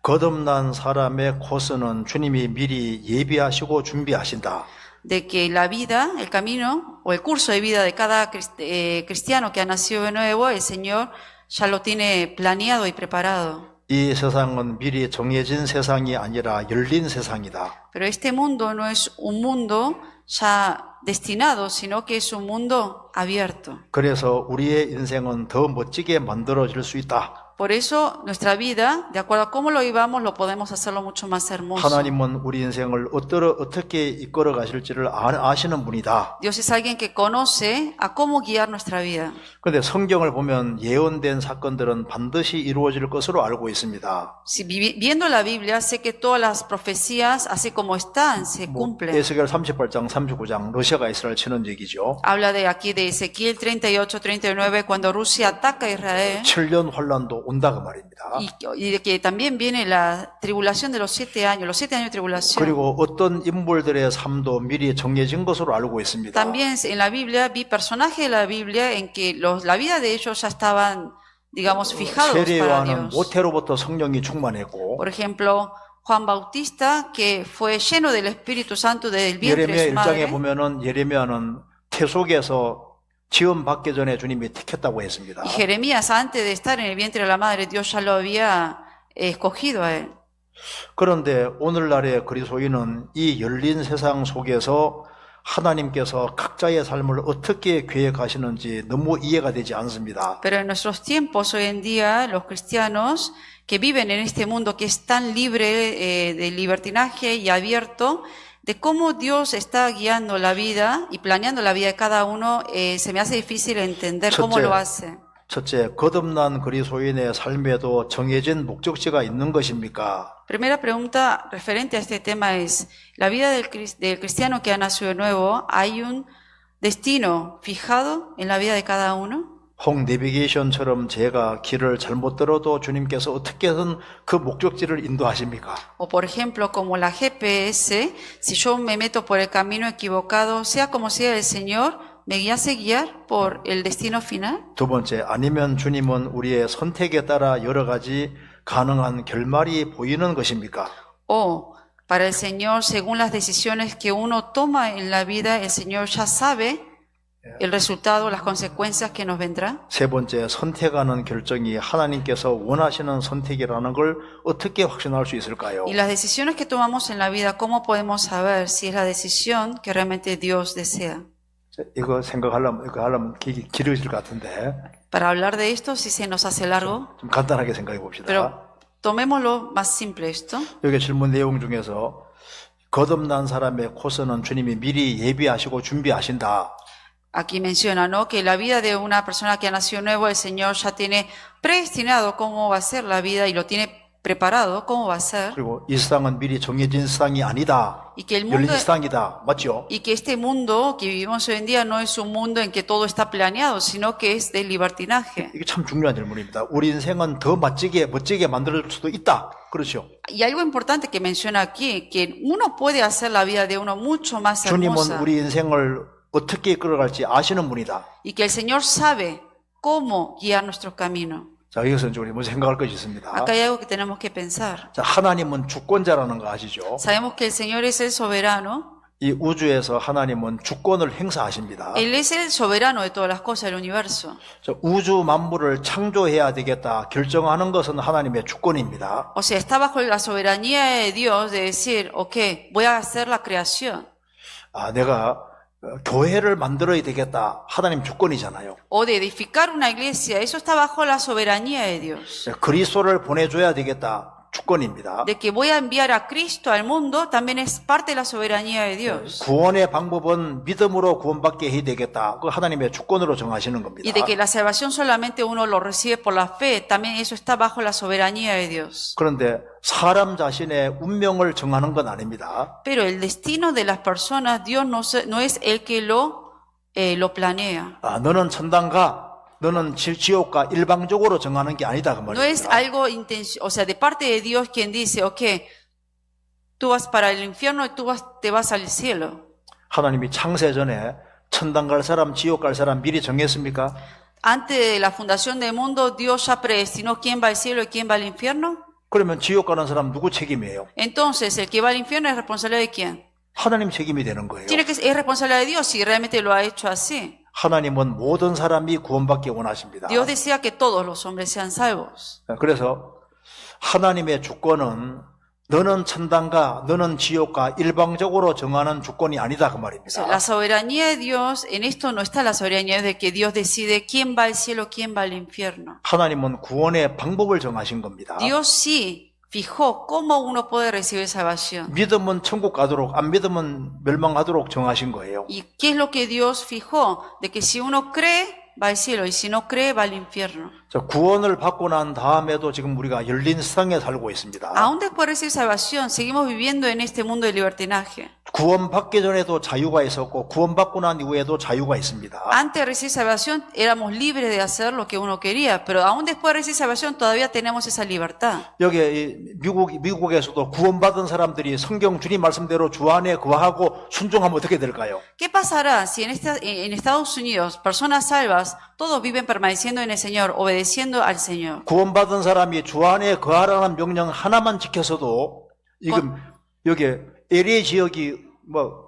거듭난 사람의 코스는 주님이 미리 예비하시고 준비하신다. De que la vida, el camino o el curso de vida de cada cristiano que ha nacido de nuevo, el Señor ya lo tiene planeado y preparado. 이 세상은 미리 정해진 세상이 아니라 열린 세상이다. Pero este mundo no es un mundo ya destinado, sino que es un mundo abierto. 그래서 우리의 인생은 더 멋지게 만들어질 수 있다. Por eso nuestra vida, de acuerdo a cómo lo vivamos, lo podemos hacerlo mucho más hermoso. 하나님은 우리 인생을 어떻게 이끌어 가실지를 아시는 분이다. Dios es alguien que conoce a cómo guiar nuestra vida. 그런데 성경을 보면 예언된 사건들은 반드시 이루어질 것으로 알고 있습니다. Si viendo la Biblia, sé que todas las profecías, así como están, se cumplen. 에스겔 38장, 39장 러시아가 이스라엘 치는 얘기죠. Habla de aquí de Ezequiel 38, 39, cuando Rusia ataca a Israel. 7년 환란도 온다 그 말입니다. Y de que también viene la tribulación de los 7 años, los 7 años de tribulación. 그리고 어떤 인물들의 삶도 미리 정해진 것으로 알고 있습니다. También en la Biblia vi personajes de la Biblia en que la vida de ellos ya estaban, digamos, fijados para 세례요한은 Dios. 모태로부터 성령이 충만했고 Por ejemplo, Juan Bautista, que fue lleno del Espíritu Santo desde el vientre de 예레미야 su 1장에 madre. 보면은 예레미야는 태속에서 지원 받기 전에 주님이 택했다고 했습니다. Y Jeremías, antes de estar en el vientre de la madre, Dios ya lo había escogido a él. 그런데 오늘날의 그리스도인은 이 열린 세상 속에서 하나님께서 각자의 삶을 어떻게 계획하시는지 너무 이해가 되지 않습니다. Pero en nuestros tiempos, hoy en día, los cristianos que viven en este mundo que es tan libre de libertinaje y abierto, de cómo Dios está guiando la vida y planeando la vida de cada uno, se me hace difícil entender cómo lo hace. 첫째, 거듭난 그리스도인의 삶에도 정해진 목적지가 있는 것입니까? Primera pregunta referente a este tema es, ¿la vida del cristiano que ha nacido de nuevo, hay un destino fijado en la vida de cada uno? 홍 내비게이션처럼 제가 길을 잘못 들어도 주님께서 어떻게든 그 목적지를 인도하십니까? O por ejemplo, como la GPS, si yo me meto por el camino equivocado, sea como sea el Señor, ¿me hace guiar por el destino final? 두 번째, 아니면 주님은 우리의 선택에 따라 여러 가지 가능한 결말이 보이는 것입니까? O para el Señor, según las decisiones que uno toma en la vida, el Señor ya sabe el resultado, las consecuencias que nos vendrá. 세 번째, 선택하는 결정이 하나님께서 원하시는 선택이라는 걸 어떻게 확신할 수 있을까요? Y las decisiones que tomamos en la vida, ¿cómo podemos saber si es la decisión que realmente Dios desea? 이거 하려면 길어질 것 같은데 Para hablar de esto, si se nos hace largo, 좀 간단하게 생각해 봅시다. pero tomémoslo más simple esto. 여기 질문 내용 중에서 거듭난 사람의 코스는 주님이 미리 예비하시고 준비하신다. Aquí menciona, ¿no?, que la vida de una persona que ha nacido nuevo, el Señor ya tiene predestinado cómo va a ser la vida y lo tiene preparado cómo va a ser. 그리고 이 세상은 미리 정해진 세상이 아니다. Y que el 열린 mundo 세상이다. 맞죠? y que este mundo que vivimos hoy en día no es un mundo en que todo está planeado, sino que es de libertinaje. 이게 참 중요한 질문입니다. 우리 인생은 더 멋지게 만들 수도 있다. 그렇죠? Y algo importante que menciona aquí, que uno puede hacer la vida de uno mucho más 주님은 hermosa 우리 인생을 어떻게 이끌어갈지 아시는 분이다. y que el Señor sabe cómo guiar nuestro camino. 자, 여기서 우리 먼저 생각할 것이 있습니다. Acá hay algo que tenemos que pensar. 자, 하나님은 주권자라는 거 아시죠? Sabemos que el Señor es el soberano. 이 우주에서 하나님은 주권을 행사하십니다. Él es el soberano de todas las cosas del universo. 자, 우주 만물을 창조해야 되겠다 결정하는 것은 하나님의 주권입니다. O sea, está bajo la soberanía de Dios de decir, ok, voy a hacer la creación. 아, 내가 교회를 만들어야 되겠다. 하나님 주권이잖아요. O de edificar una iglesia, eso está bajo la soberanía de Dios. 그리스도를 보내줘야 되겠다. 주권입니다. de que voy a enviar a Cristo al mundo, también es parte de la soberanía de Dios. 구원의 방법은 믿음으로 구원받게 해야 되겠다. 그 하나님의 주권으로 정하시는 겁니다. Y de que la salvación solamente uno lo recibe por la fe, también eso está bajo la soberanía de Dios. 그런데 사람 자신의 운명을 정하는 건 아닙니다. Pero el destino de las personas, Dios no es el que lo planea. 너는 천당가, 너는 지옥가 일방적으로 정하는 게 아니다 그 No es 말입니다. algo o sea, de parte de Dios quien dice, ok, tú vas para el infierno y te vas al cielo. 하나님이 창세 전에 천당 갈 사람, 지옥 갈 사람 미리 정했습니까? Antes de la fundación del mundo, Dios ya predestinó quién va al cielo y quién va al infierno. 그러면 지옥 가는 사람 누구 책임이에요? Entonces, el que va al infierno es responsabilidad de quién? 하나님 책임이 되는 거예요. Es responsabilidad de Dios si realmente lo ha hecho así. 하나님은 모든 사람이 구원받기 원하십니다. Dios desea que todos los hombres sean salvos. 그래서 하나님의 주권은 너는 천당가, 너는 지옥가 일방적으로 정하는 주권이 아니다 그 O sea, 말입니다. la soberanía de Dios, en esto no está la soberanía de que Dios decide quién va al cielo, quién va al infierno. 하나님은 구원의 방법을 정하신 겁니다. Dios sí fijó cómo uno puede recibir salvación. 믿으면 천국 가도록, 안 믿으면 멸망하도록 정하신 거예요. ¿Y qué es lo que Dios fijó? De que si uno cree, va al cielo, y si no cree, va al infierno. 자, 구원을 받고 난 다음에도 지금 우리가 열린 세상에 살고 있습니다. Aún después de recibir salvación, seguimos viviendo en este mundo de libertinaje. 구원받기 전에도 자유가 있었고 구원받고 난 이후에도 자유가 있습니다. Antes de recibir salvación éramos libres de hacer lo que uno quería, pero aún después de recibir salvación todavía tenemos esa libertad. 여기 이 미국에서도 구원받은 사람들이 성경 주님 말씀대로 주 안에 거하고 순종하면 어떻게 될까요? ¿Qué pasará si en Estados Unidos personas salvas todos viven permaneciendo en el Señor, obedeciendo al Señor? 구원받은 사람이 주 안에 거하라는 명령 하나만 지켜서도 지금 여기 LA 지역이 뭐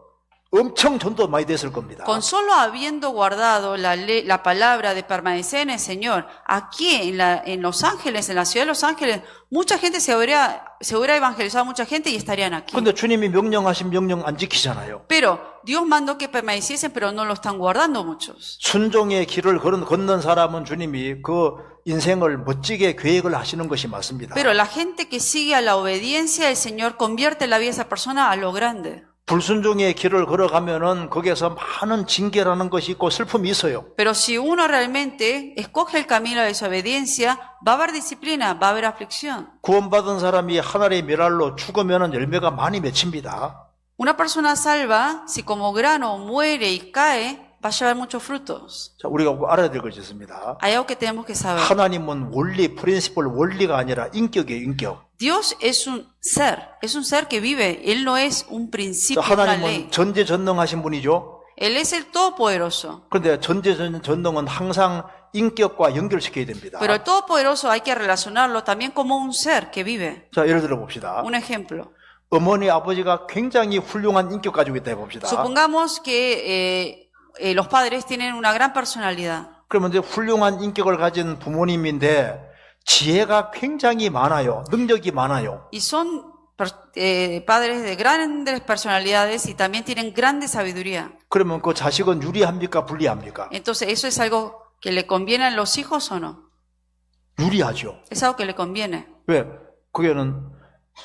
엄청 전도 많이 됐을 겁니다. Con solo habiendo guardado la palabra de permanecer en el Señor, aquí en Los Ángeles, en la ciudad de Los Ángeles, mucha gente se hubiera evangelizado a mucha gente y estarían aquí. 근데 주님이 명령하신 명령 안 지키잖아요. Pero Dios mandó que permaneciesen, pero no lo están guardando muchos. 순종의 길을 걷는 사람은 주님이 그 인생을 멋지게 계획을 하시는 것이 맞습니다. Pero la gente que sigue a la obediencia, el Señor convierte la vida de esa persona a lo grande. 불순종의 길을 걸어가면은 거기에서 많은 징계라는 것이 있고 슬픔이 있어요. Pero si uno realmente escoge el camino de desobediencia, va a haber disciplina, va a haber aflicción. 구원받은 사람이 하늘의 미랄로 죽으면은 열매가 많이 맺힙니다. Una persona salva, si como grano muere y cae, va a llevar muchos frutos. 자, 우리가 알아야 될 것이 있습니다. Hay algo que tenemos que saber. 하나님은 원리, 프린시플, 원리가 아니라 인격이에요, 인격. Dios es un ser que vive. Él no es un 자, principio, una ley. 하나님은 전지전능하신 분이죠. Él es el Todopoderoso. 그런데 전지전능은 항상 인격과 연결시켜야 됩니다. Pero el Todopoderoso hay que relacionarlo también como un ser que vive. 자, 예를 들어 봅시다. Un ejemplo. 어머니, 아버지가 굉장히 훌륭한 인격 가지고 있다 해봅시다. Supongamos que los padres tienen una gran personalidad. 그러면 이제 훌륭한 인격을 가진 부모님인데 지혜가 굉장히 많아요. 능력이 많아요. Y son padres de grandes personalidades y también tienen grande sabiduría. 그러면 그 자식은 유리합니까? 불리합니까? Entonces, ¿eso es algo que le conviene a los hijos o no? 유리하죠. Es algo que le conviene. 왜? 그게는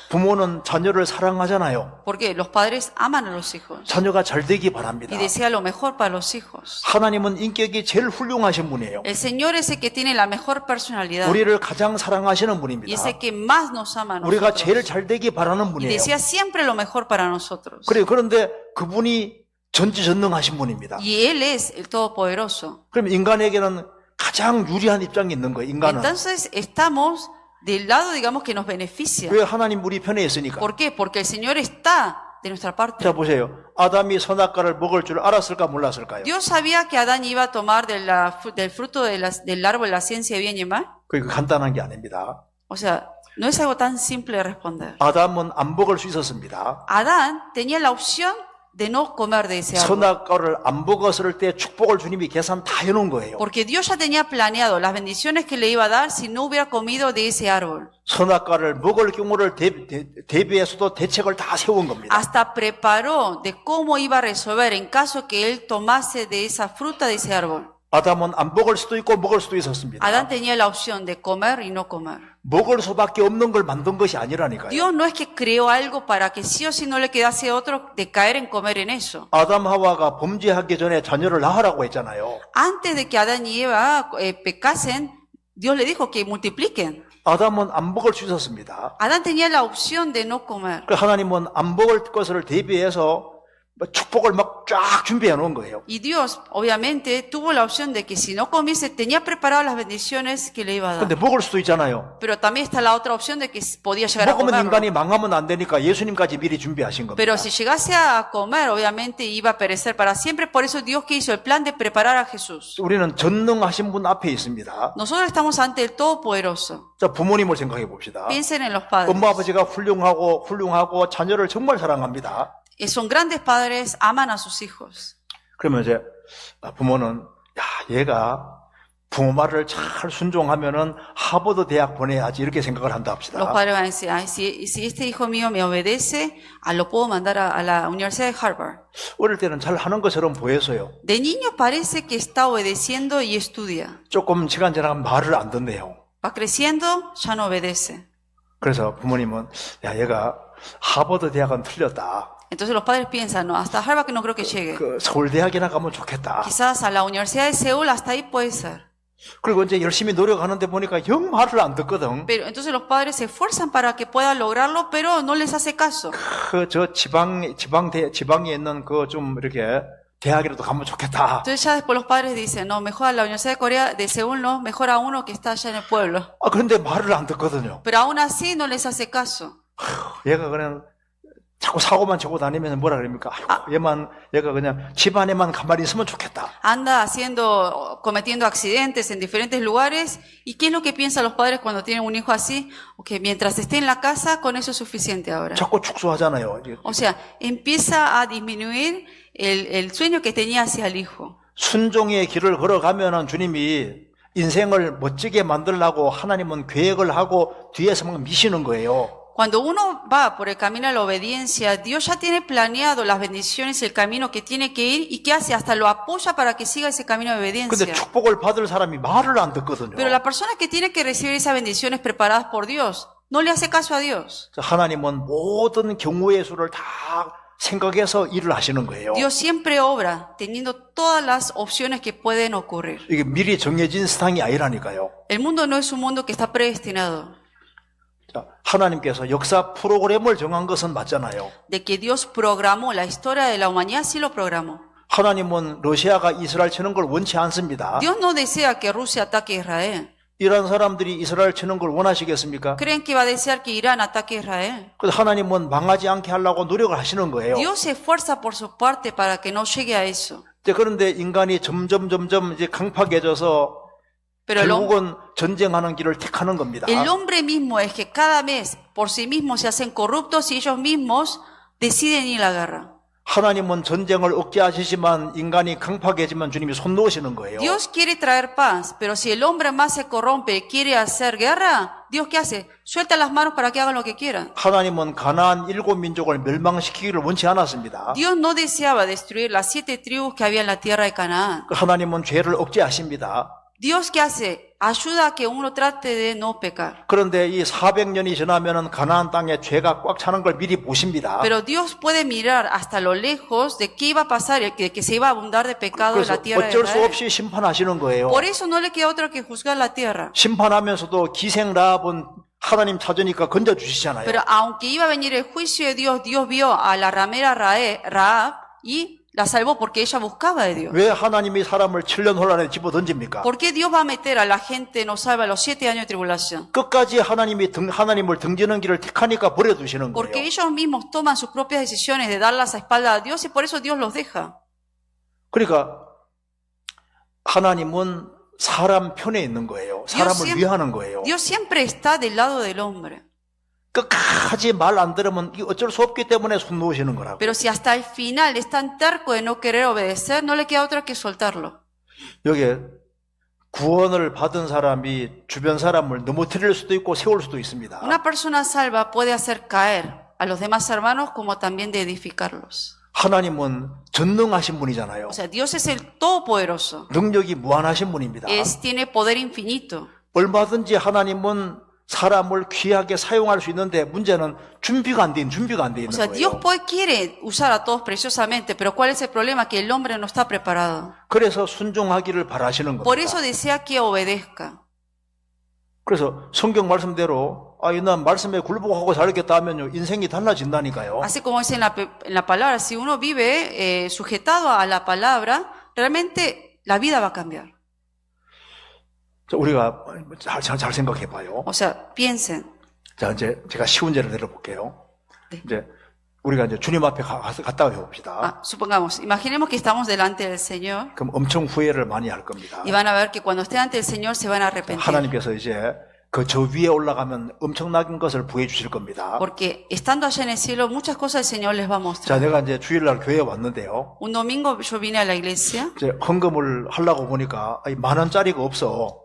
부모는 자녀를 사랑하잖아요. Porque los padres aman a los hijos 자녀가 잘 되기 바랍니다. y desean lo mejor para los hijos. 하나님은 인격이 제일 훌륭하신 분이에요. El Señor es el que tiene la mejor personalidad 우리를 가장 사랑하시는 y 분입니다. es el que más nos ama a 우리가 제일 nosotros 잘 되기 바라는 y 분이에요. desea siempre lo mejor para nosotros. 그런데 그분이 전지전능하신 분입니다. Y Él es el Todopoderoso. 그럼 인간에게는 가장 유리한 입장이 있는 거예요. 인간은. Entonces estamos del lado, digamos, que nos beneficia. 왜 하나님 우리 편에 있으니까. ¿Por qué? Porque el Señor está de nuestra parte. 자 보세요. 아담이 선악과를 먹을 줄 알았을까 몰랐을까요? Dios sabía que Adán iba a tomar del fruto del árbol de la ciencia de bien y mal. 그게 간단한 게 아닙니다. O sea, no es algo tan simple de responder. 아담은 안 먹을 수 있었습니다. Adán tenía la opción de no comer de ese árbol. 선악과를 안 먹었을 때 축복을 주님이 계산 다 해놓은 거예요. Porque Dios ya tenía planeado las bendiciones que le iba a dar si no hubiera comido de ese árbol. 선악과를 먹을 경우를 대비해서도 대책을 다 세운 겁니다. Hasta preparó de cómo iba a resolver en caso que él tomase de esa fruta de ese árbol. 아담은 안 먹을 수도 있고 먹을 수도 있었습니다. Adán tenía la opción de comer y no comer. 먹을 수밖에 없는 걸 만든 것이 아니라니까요. Dios no es que creó algo para que sí o sí no le quedase otro de caer en comer en eso. 아담 하와가 범죄하기 전에 자녀를 낳으라고 했잖아요. Antes de que Adán y Eva pecasen, Dios le dijo que multipliquen. 아담은 안 먹을 수 있었습니다. Adán tenía la opción de no comer. 그 하나님은 안 먹을 것을 대비해서 축복을 막 쫙 준비해 놓은 거예요. Y Dios, obviamente, tuvo la opción de que si no comiese, tenía preparadas las bendiciones que le iba a 근데 dar. 먹을 수도 있잖아요. Pero también está la otra opción de que podía llegar a 먹으면 comerlo. 인간이 망하면 안 되니까 예수님까지 미리 준비하신 겁니다. Pero si llegase a comer, obviamente iba a perecer para siempre. Por eso Dios que hizo el plan de preparar a Jesús. 우리는 전능하신 분 앞에 있습니다. Nosotros estamos ante el Todopoderoso. 자, 부모님을 생각해 봅시다. Piensen en los padres. 엄마 아버지가 훌륭하고 자녀를 정말 사랑합니다. Son grandes padres, aman a sus hijos. 그러면 이제 부모는 얘가 부모 말을 잘 순종하면은 하버드 대학 보내야지 이렇게 생각을 한다 Los 합시다. padres van a decir, ay, si este hijo mío me obedece, lo puedo mandar a la Universidad de Harvard. 어릴 때는 잘 하는 것처럼 보여서요. De niño parece que está obedeciendo y estudia. 조금 시간 지나면 말을 안 듣네요. Va creciendo, ya no obedece. 그래서 부모님은 얘가 하버드 대학은 틀렸다. Entonces los padres piensan, no, hasta Harvard no creo que llegue. 그 서울대학이나 가면 좋겠다. Quizás a la Universidad de Seúl, hasta ahí puede ser. 그리고 이제 열심히 노력하는데 보니까 영 말을 안 듣거든. Pero entonces los padres se esfuerzan para que pueda lograrlo, pero no les hace caso. 그 저 지방에 있는 그 좀 이렇게 대학이라도 가면 좋겠다. Entonces ya después los padres dicen, no, mejor a la Universidad de Corea, de Seúl no, mejor a uno que está allá en el pueblo. 그런데 말을 안 듣거든요. Pero aún así no les hace caso. 얘가 그냥 자꾸 사고만 치고 다니면서 뭐라 그럽니까? 얘가 그냥 집안에만 가만히 있으면 좋겠다. Anda cometiendo accidentes en diferentes lugares. ¿Y qué es lo que piensan los padres cuando tienen un hijo así? Que mientras esté en la casa, con eso es suficiente ahora. 자꾸 축소하잖아요. O sea, empieza a disminuir el sueño que tenía hacia el hijo. 순종의 길을 걸어가면은 주님이 인생을 멋지게 만들려고 하나님은 계획을 하고 뒤에서 막 미시는 거예요. Cuando uno va por el camino de la obediencia, Dios ya tiene planeado las bendiciones y el camino que tiene que ir y que hace, hasta lo apoya para que siga ese camino de 근데 obediencia. 축복을 받을 사람이 말을 안 듣거든요. Pero la persona que tiene que recibir esas bendiciones preparadas por Dios, no le hace caso a Dios. 하나님은 모든 경우의 수를 다 생각해서 일을 하시는 거예요. Dios siempre obra teniendo todas las opciones que pueden ocurrir. 이게 미리 정해진 세상이 아니라니까요. El mundo no es un mundo que está predestinado. 자, 하나님께서 역사 프로그램을 정한 것은 맞잖아요. De que Dios programó la historia de la humanidad, sí lo programó. 하나님은 러시아가 이스라엘 치는 걸 원치 않습니다. Dios no desea que Rusia ataque a Israel. 이란 사람들이 이스라엘 치는 걸 원하시겠습니까? ¿Creen que va a desear que Irán ataque a Israel? 그래서 하나님은 망하지 않게 하려고 노력을 하시는 거예요. Dios se esfuerza por su parte para que no llegue a eso. 그런데 인간이 점점 이제 강팍해져서 Pero 결국은 전쟁하는 길을 택하는 겁니다. el hombre mismo es que cada vez por sí mismos se hacen corruptos y ellos mismos deciden ir a la guerra. 하나님은 전쟁을 억제하시지만 인간이 강팍해지면 주님이 손 놓으시는 거예요. Dios quiere traer paz, pero si el hombre más se corrompe y quiere hacer guerra, ¿Dios qué hace? Suelta las manos para que hagan lo que quieran. 하나님은 가나안 7민족을 멸망시키기를 원치 않았습니다. Dios no deseaba destruir las 7 tribus que había en la tierra de Canaán. 하나님은 죄를 억제하십니다. Dios qué hace? Ayuda a que uno trate de no pecar. 그런데 이 400년이 지나면은 가나안 땅에 죄가 꽉 차는 걸 미리 보십니다. Pero Dios puede mirar hasta lo lejos de qué iba a pasar, de que se iba a abundar de pecado en 그래서 la tierra de 어쩔 수 Israel. 없이 심판하시는 거예요. Por eso no le queda otro que juzgar la tierra. 심판하면서도 기생 라합은 하나님 찾으니까 건져 주시잖아요. Pero aunque iba a venir el juicio de Dios, Dios vio a la ramera Rahab y la salvó porque ella buscaba de Dios. 왜 하나님이 사람을 7년 혼란에 집어던집니까? ¿Por qué Dios va a meter a la gente no salva a los 7 años de tribulación? 끝까지 하나님을 등지는 길을 택하니까 버려두시는 Porque 거예요. ellos mismos toman sus propias decisiones de darlas a espalda a Dios y por eso Dios los deja. 그러니까 하나님은 사람 편에 있는 거예요. 사람을 위하는 거예요. Dios siempre está del lado del hombre. 끝까지 말 안 들으면 어쩔 수 없기 때문에 손 놓으시는 거라고. Pero si hasta el final es tan terco de no querer obedecer, no le queda otra que soltarlo. 여기에 구원을 받은 사람이 주변 사람을 넘어뜨릴 수도 있고 세울 수도 있습니다. Una persona salva puede hacer caer a los demás hermanos como también de edificarlos. 하나님은 전능하신 분이잖아요. O sea, Dios es el Todopoderoso. 능력이 무한하신 분입니다. Tiene poder infinito. 얼마든지 하나님은 사람을 귀하게 사용할 수 있는데 문제는 준비가 안 돼 있는 O sea, Dios 거예요. quiere usar a todos preciosamente, pero ¿cuál es el problema? Que el hombre no está preparado. 그래서 순종하기를 바라시는 Por eso 겁니다. desea que obedezca. 그래서 성경 말씀대로 난 말씀에 굴복하고 살겠다 하면요 인생이 달라진다니까요. Así como dice en la palabra, si uno vive sujetado a la palabra, realmente la vida va a cambiar. 자, 우리가 잘 생각해 봐요. O sea, piensen. 자, 이제 제가 쉬운 예를 들어볼게요. 네. 이제 우리가 이제 주님 앞에 갔다 해봅시다. Supongamos, imaginemos que estamos delante del Señor 그럼 엄청 후회를 많이 할 겁니다. y van a ver que cuando estén ante el Señor se van a arrepentir. 하나님께서 이제 그 저 위에 올라가면 엄청난 것을 부해 주실 겁니다. Porque estando allá en el cielo, muchas cosas el Señor les va a 자, mostrar. 내가 이제 주일날 교회에 왔는데요. Un domingo yo vine a la iglesia, 이제 헌금을 하려고 보니까 10,000원짜리가 없어.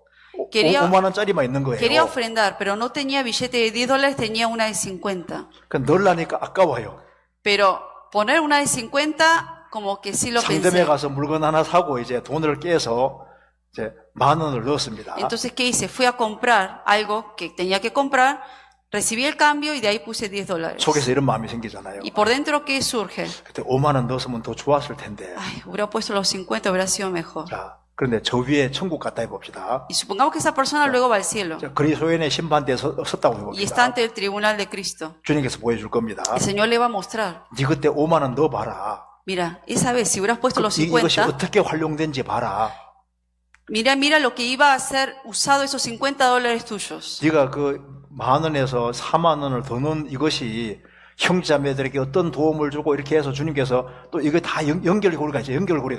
Quería- 5만원짜리만 있는 quería 거예요. ofrendar, pero no tenía billete de $10, tenía una de 50. 그 넣으려니까 아까워요. Pero poner una de 50, como que sí lo 상점에 pensé. 가서 물건 하나 사고 이제 돈을 깨서 이제 10,000원을 넣었습니다. Entonces, ¿qué hice? Fui a comprar algo que tenía que comprar, recibí el cambio y de ahí puse $10. 속에서 이런 마음이 생기잖아요. Y por dentro, ¿qué surge? 그때 5만원 넣었으면 더 좋았을 텐데. Ay, hubiera puesto los 50, hubiera sido mejor. 자, 그런데 저 위에 천국 갔다 해봅시다. Y supongamos que esa persona luego va al cielo 자, 그리스도인의 심판대에 섰다고 y está 해봅시다. ante el tribunal de Cristo. 주님께서 보여줄 겁니다. El Señor le va a mostrar. 네 그때 5만원 넣어봐라. Mira, esa vez, si hubieras puesto los 이것이 50, 어떻게 활용된지 봐라. mira lo que iba a ser usado esos $50 tuyos. 네가 그 10,000원에서 40,000원을 더 넣은 이것이 형제자매들에게 어떤 도움을 주고 이렇게 해서 주님께서 또 이거 다 연결고리가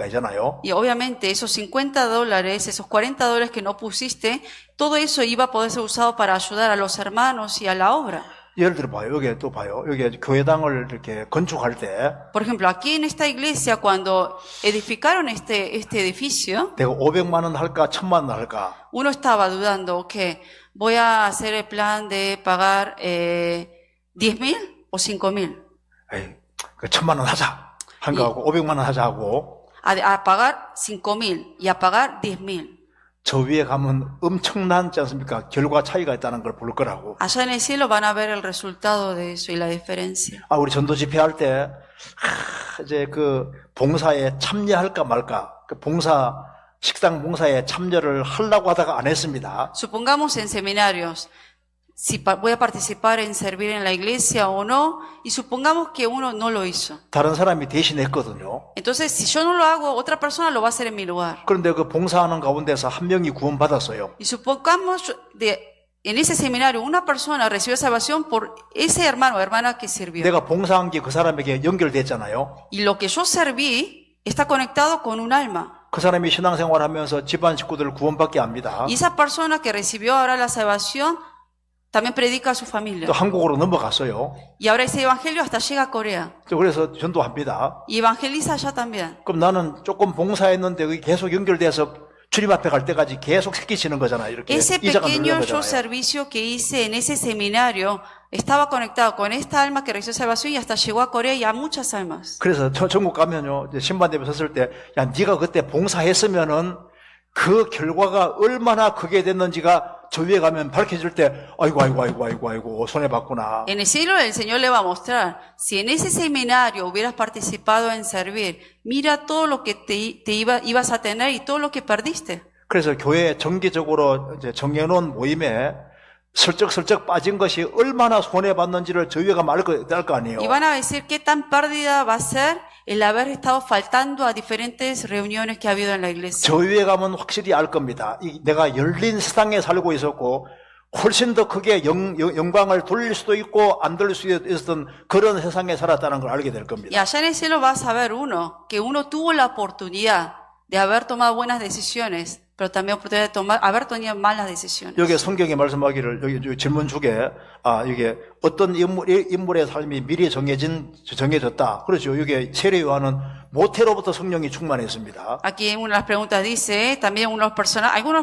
있잖아요. Y obviamente esos $50, esos $40 que no pusiste, todo eso iba a poder ser usado para ayudar a los hermanos y a la obra. 예를 들어 봐요. 여기 또 봐요. 여기 교회당을 이렇게 건축할 때 Por ejemplo, aquí en esta iglesia, cuando edificaron este edificio, 내가 500만 원 할까 1,000만 원 할까. uno estaba dudando, ok, voy a hacer el plan de pagar 10,000 o 5,000. 에이, 그 1,000만 원 하자. 한 거하고 500만 원 하자 하고 A pagar 5,000 y a pagar 10,000. 저 위에 가면 엄청나지 않습니까? 결과 차이가 있다는 걸 볼 거라고. Allá en el cielo van a ver el resultado de eso y la diferencia. 우리 전도 집회할 때 이제 그 봉사에 참여할까 말까. 그 식당 봉사에 참여를 하려고 하다가 안 했습니다. Supongamos en seminarios, si voy a participar en servir en la iglesia o no, y supongamos que uno no lo hizo. 다른 사람이 대신했거든요. Entonces, si yo no lo hago, otra persona lo va a hacer en mi lugar. 그런데 그 봉사하는 가운데서 한 명이 구원받았어요. Y supongamos en ese seminario una persona recibió salvación por ese hermano o hermana que sirvió. 내가 봉사한 게 그 사람에게 연결됐잖아요. Y lo que yo serví está conectado con un alma. 그 사람이 신앙생활하면서 집안 식구들을 구원받게 합니다. Y esa persona que recibió ahora la salvación también predica a su familia. 또 한국으로 넘어갔어요. Y ahora ese evangelio hasta llega a Corea. 그래서 전도합니다. Y evangeliza allá también. 그럼 나는 조금 봉사했는데 그게 계속 연결돼서 주님 앞에 갈 때까지 계속 새끼치는 거잖아요. 이렇게 Ese 이자가 pequeño 늘는 yo 거잖아요. servicio que hice en ese seminario estaba conectado con esta alma que recibió salvación y hasta llegó a Corea y a muchas almas. 그래서 전국 가면요, 이제 신반대에 섰을 때, 야, 네가 그때 봉사했으면은 그 결과가 얼마나 크게 됐는지가 저 위에 가면 밝혀질 때, 아이고, 손해봤구나. En el cielo el Señor le va a mostrar, si en ese seminario hubieras participado en servir, mira todo lo que ibas a tener y todo lo que perdiste. 그래서 교회 정기적으로 이제 정해놓은 모임에 슬쩍슬쩍 빠진 것이 얼마나 손해봤는지를 저 위에 가면 알 거 아니에요. Y van a decir qué tan pérdida va a ser el haber estado faltando a diferentes reuniones que ha habido en la iglesia. 저 위에 가면 확실히 알 겁니다. 내가 열린 세상에 살고 있었고 훨씬 더 크게 영광을 돌릴 수도 있고 안 돌릴 수도 있었던 그런 세상에 살았다는 걸 알게 될 Y 겁니다. allá en el cielo va a saber uno que uno tuvo la oportunidad de haber tomado buenas decisiones, pero también oportunidad de haber tomado malas decisiones. 여기 성경에 말씀하기를 여기 질문 중에 이게 어떤 인물의 삶이 미리 정해졌다. 그렇죠. 여기 세례 요한은 모태로부터 성령이 충만했습니다. Aquí una de las preguntas dice, también algunos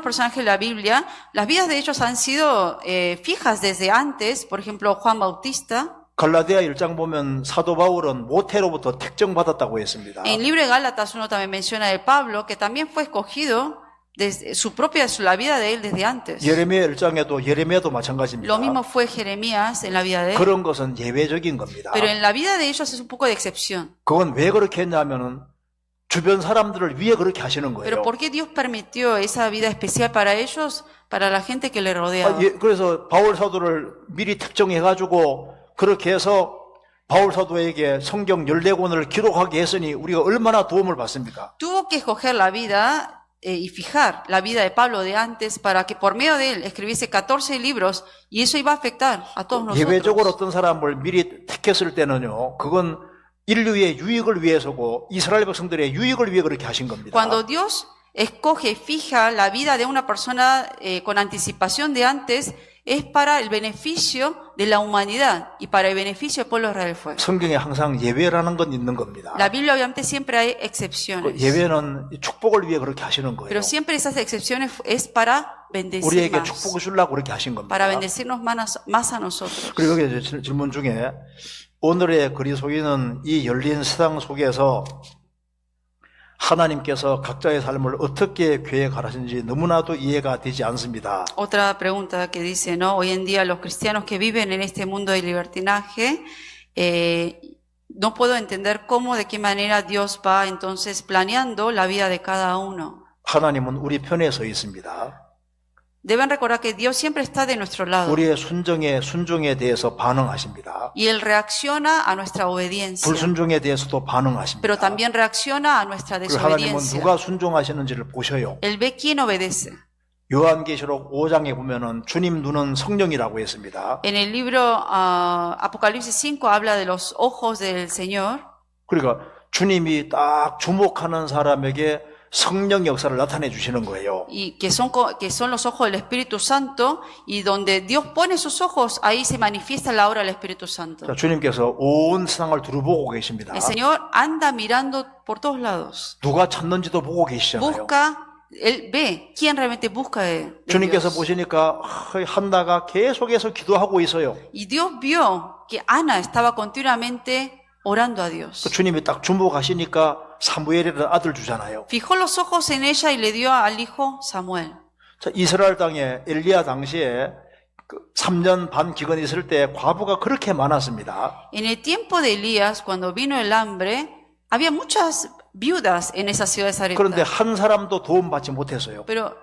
personajes de la Biblia, las vidas de ellos han sido fijas desde antes, por ejemplo Juan Bautista. 갈라디아 1장 보면 사도 바울은 모태로부터 택정받았다고 했습니다. En el libro de Gálatas uno también menciona de Pablo, que también fue escogido desde la vida de él desde antes. 예레미야 1장에도 예레미야도 마찬가지입니다. Lo mismo fue Jeremías en la vida de él. 그런 것은 예외적인 겁니다. Pero en la vida de ellos es un poco de excepción. 그건 왜 그렇게 했냐면은 주변 사람들을 위해 그렇게 하시는 Pero 거예요. ¿por qué Dios permitió esa vida especial para ellos, para la gente que le rodeaba? 그래서 바울 사도를 미리 특정해가지고 그렇게 해서 바울 사도에게 성경 14권을 기록하게 했으니 우리가 얼마나 도움을 받습니까? Tuvo que escoger la vida y fijar la vida de Pablo de antes para que por medio de él escribiese 14 libros y eso iba a afectar a todos 예외적으로 nosotros. 어떤 사람을 미리 택했을 때는요, 그건 인류의 유익을 위해서고 이스라엘 백성들의 유익을 위해 그렇게 하신 겁니다. Cuando Dios escoge y fija la vida de una persona con anticipación de antes, es para el beneficio de la humanidad y para el beneficio del pueblo de Israel fue. 성경에 항상 예외라는 건 있는 겁니다. La Biblia obviamente siempre hay 그 excepciones, 예외는 축복을 위해 그렇게 하시는 거예요. pero siempre esas excepciones es para bendecir 우리에게 más, 축복을 주려고 그렇게 하신 겁니다. para bendecirnos más a nosotros. 그리고 여기 이제 질문 중에 오늘의 그리스도인은 이 열린 세상 속에서 하나님께서 각자의 삶을 어떻게 계획하시는지 너무나도 이해가 되지 않습니다. Otra pregunta que dice, ¿no? Hoy en día los cristianos que viven en este mundo de libertinaje, no puedo entender cómo, de qué manera Dios va entonces planeando la vida de cada uno. 하나님은 우리 편에 서 있습니다. Deben recordar que Dios siempre está de nuestro lado 우리의 순종에 대해서 반응하십니다. y Él reacciona a nuestra obediencia, 불순종에 대해서도 반응하십니다. pero también reacciona a nuestra 그리고 하나님은 desobediencia. 누가 순종하시는지를 보셔요. Él ve quién obedece. 요한계시록 5장에 보면은 주님 눈은 성령이라고 했습니다. En el libro Apocalipsis 5 habla de los ojos del Señor. 그러니까 주님이 딱 주목하는 사람에게 성령 역사를 나타내 주시는 거예요. Y que son los ojos del Espíritu Santo, y donde Dios pone sus ojos, ahí se manifiesta la obra del Espíritu Santo. 자, 주님께서 온 세상을 두루보고 계십니다. El Señor anda mirando por todos lados. 누가 찾는지도 보고 계시잖아요. Busca, Él ve quién realmente busca de 주님께서 Dios. 보시니까 한나가 계속해서 기도하고 있어요. Y Dios vio que Ana estaba continuamente orando a Dios. 그 주님이 딱 주목하시니까 사무엘이라는 아들 주잖아요. Fijó los ojos en ella y le dio al hijo Samuel. 자, 이스라엘 땅에 엘리야 당시에 3년 반 기근이 있을 때 과부가 그렇게 많았습니다. En el tiempo de Elías, cuando vino el hambre, había muchas viudas en esa ciudad de 그런데 Sarepta, 한 사람도 도움받지 못했어요. pero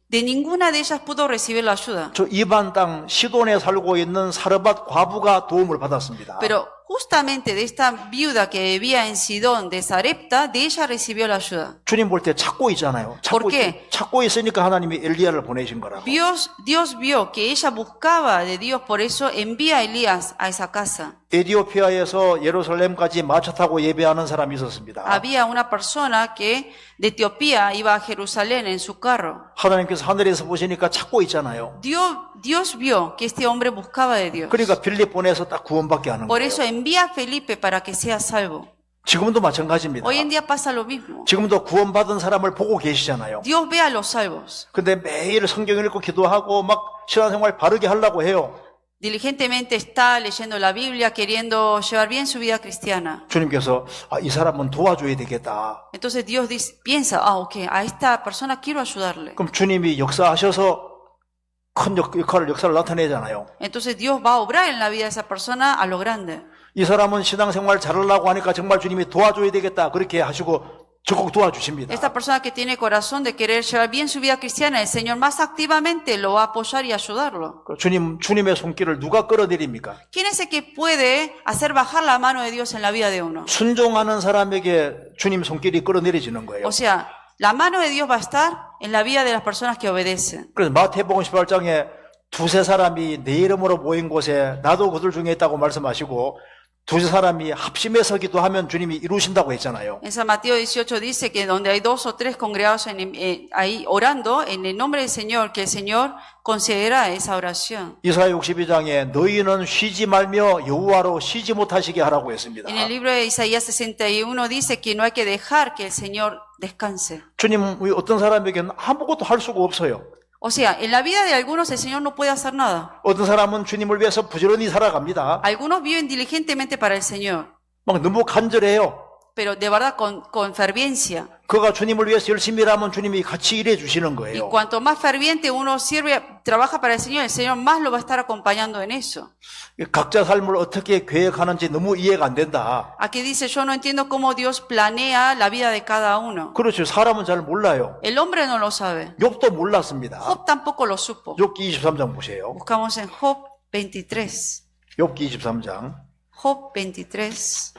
de ninguna de ellas pudo recibir la ayuda. 저 이반 땅 시돈에 살고 있는 사르밧 과부가 도움을 받았습니다. Pero justamente de esta viuda que vivía en Sidón de Sarepta, de ella recibió la ayuda. 주님 볼 때 찾고 있잖아요. ¿Por qué? 찾고 있으니까 하나님이 엘리야를 보내신 거라고. Dios vio que ella buscaba de Dios, por eso envía a Elías a esa casa. 에티오피아에서 예루살렘까지 마차 타고 예배하는 사람이 있었습니다. Había una persona que de Etiopía iba a Jerusalén en su carro. 하나님께서 하늘에서 보시니까 찾고 있잖아요. Dios vio que este hombre buscaba de Dios. 그러니까 빌립 보내서 딱 구원받게 하는 Por 거예요. eso envía a Felipe para que sea salvo. 지금도 마찬가지입니다. Hoy en día pasa lo mismo. 지금도 구원받은 사람을 보고 계시잖아요. Dios ve a los salvos. 근데 매일 성경 읽고 기도하고 막 신앙생활 바르게 하려고 해요. Diligentemente está leyendo la Biblia, queriendo llevar bien su vida cristiana. 주님께서 이 사람은 도와줘야 되겠다. Entonces Dios piensa, ok, a esta persona quiero ayudarle. 그럼 주님이 역사하셔서 큰 역사를 나타내잖아요. Entonces Dios va a obrar en la vida de esa persona a lo grande. 이 사람은 신앙생활 잘하려고 하니까 정말 주님이 도와줘야 되겠다. 그렇게 하시고 적극 도와주십니다. Esta persona que tiene corazón de querer llevar bien su vida cristiana, el Señor más activamente lo va a apoyar y ayudarlo. 주님의 손길을 누가 끌어내립니까? ¿Quién es el que puede hacer bajar la mano de Dios en la vida de uno? 순종하는 사람에게 주님 손길이 끌어내려지는 거예요. O sea, la mano de Dios va a estar en la vida de las personas que obedecen. 그래서 마태복음 18장에 두세 사람이 내 이름으로 모인 곳에 나도 그들 중에 있다고 말씀하시고 두세 사람이 합심해서 기도하면 주님이 이루신다고 했잖아요. En San Mateo 18 dice que donde hay 2 o 3 congregados ahí orando en el nombre del Señor, que el Señor concederá esa oración. 이사야 62장에 너희는 쉬지 말며 여호와로 쉬지 못하시게 하라고 했습니다. En el libro de Isaías 61 dice que no hay que dejar que el Señor descanse. 주님 어떤 사람에게는 아무것도 할 수가 없어요. O sea, en la vida de algunos el Señor no puede hacer nada. 어떤 사람은 주님을 위해서 부지런히 살아갑니다. Algunos viven diligentemente para el Señor, 막 너무 간절해요. pero de verdad con ferviencia. 그가 주님을 위해서 열심히 일하면 주님이 같이 일해 주시는 Y 거예요. cuanto más ferviente uno sirve, trabaja para el Señor más lo va a estar acompañando en eso. 각자 삶을 어떻게 계획하는지 너무 이해가 안 된다. Aquí dice, yo no entiendo cómo Dios planea la vida de cada uno. 그렇죠. 사람은 잘 몰라요. El hombre no lo sabe. 욥도 몰랐습니다. Job tampoco lo supo. 욥기 23장 보세요. Buscamos en Job 23. 욥기 23장 Job 23.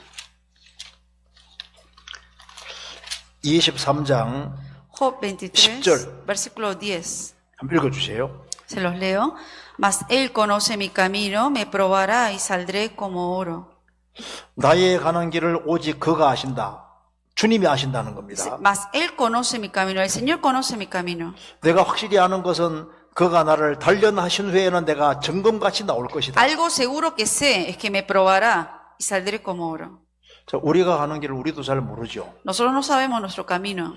23장 Job 23, 10절. versículo 10. 한번 읽어주세요. Se los leo. Mas él conoce mi camino, me probará y saldré como oro. 나의 가는 길을 오직 그가 아신다. 주님이 아신다는 겁니다. Mas él conoce mi camino, el Señor conoce mi camino. 내가 확실히 아는 것은 그가 나를 단련하신 후에는 내가 정금같이 나올 것이다. Algo seguro que sé es que me probará y saldré como oro. 자, 우리가 가는 길을 우리도 잘 모르죠. Nosotros no sabemos nuestro camino.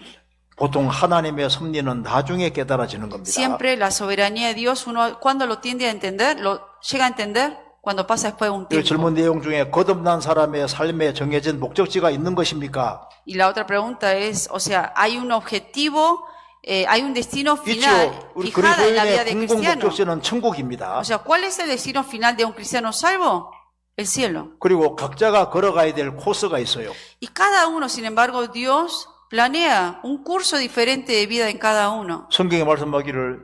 보통 하나님의 섭리는 나중에 깨달아지는 겁니다. Siempre la soberanía de Dios, uno cuando lo tiende a entender, lo llega a entender cuando pasa después de un 이 tiempo. 질문 내용 중에 거듭난 사람의 삶에 정해진 목적지가 있는 것입니까? Y la otra pregunta es, o sea, ¿hay un objetivo, hay un destino final 있죠. 우리 fijada en la vida 그리스도인의 de 궁극 cristiano? 목적지는 천국입니다. O sea, ¿cuál es el destino final de un cristiano salvo? El cielo. 그리고 각자가 걸어가야 될 코스가 있어요. Y cada uno, sin embargo, Dios planea un curso diferente de vida en cada uno. 성경에 말씀하기를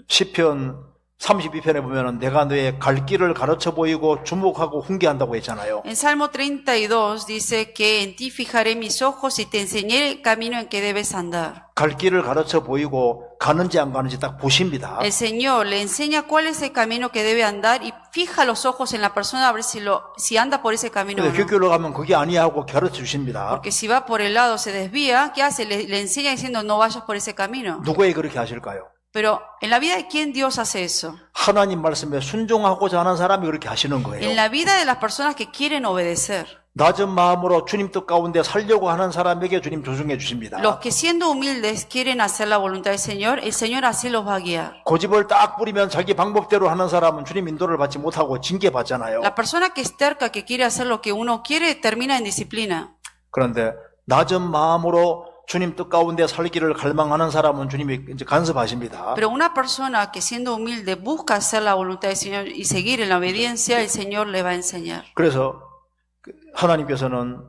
시편 32편에 보면은 내가 너의 갈 길을 가르쳐 보이고 주목하고 훈계한다고 했잖아요. En Salmo 32 dice que en ti fijaré mis ojos y te enseñaré el camino en que debes andar. 갈 길을 가르쳐 보이고 가는지 안 가는지 딱 보십니다. El Señor le enseña cuál es el camino que debe andar y fija los ojos en la persona a ver si anda por ese camino o 근데 no. 교교로 가면 그게 아니야 하고 가르쳐 주십니다. Porque si va por el lado, se desvía, ¿qué hace? Le enseña diciendo no vayas por ese camino. 누구에 그렇게 하실까요? Pero en la vida de quién Dios hace eso? 하나님 말씀에 순종하고자 하는 사람이 그렇게 하시는 En 거예요. la vida de las personas que quieren obedecer. 낮은 마음으로 주님 뜻 가운데 살려고 하는 사람에게 주님 조중해 주십니다. Los que siendo humildes quieren hacer la voluntad del Señor, el Señor así los va a guiar. 고집을 딱 부리면 자기 방법대로 하는 사람은 주님 인도를 받지 못하고 징계 받잖아요. La persona que es terca, que quiere hacer lo que uno quiere, termina en disciplina. 그런데 낮은 마음으로 주님 뜻 가운데 살기를 갈망하는 사람은 주님이 이제 간섭하십니다. Pero una persona que siendo humilde busca hacer la voluntad del Señor y seguir en la obediencia, el Señor le va a enseñar. 그래서 하나님께서는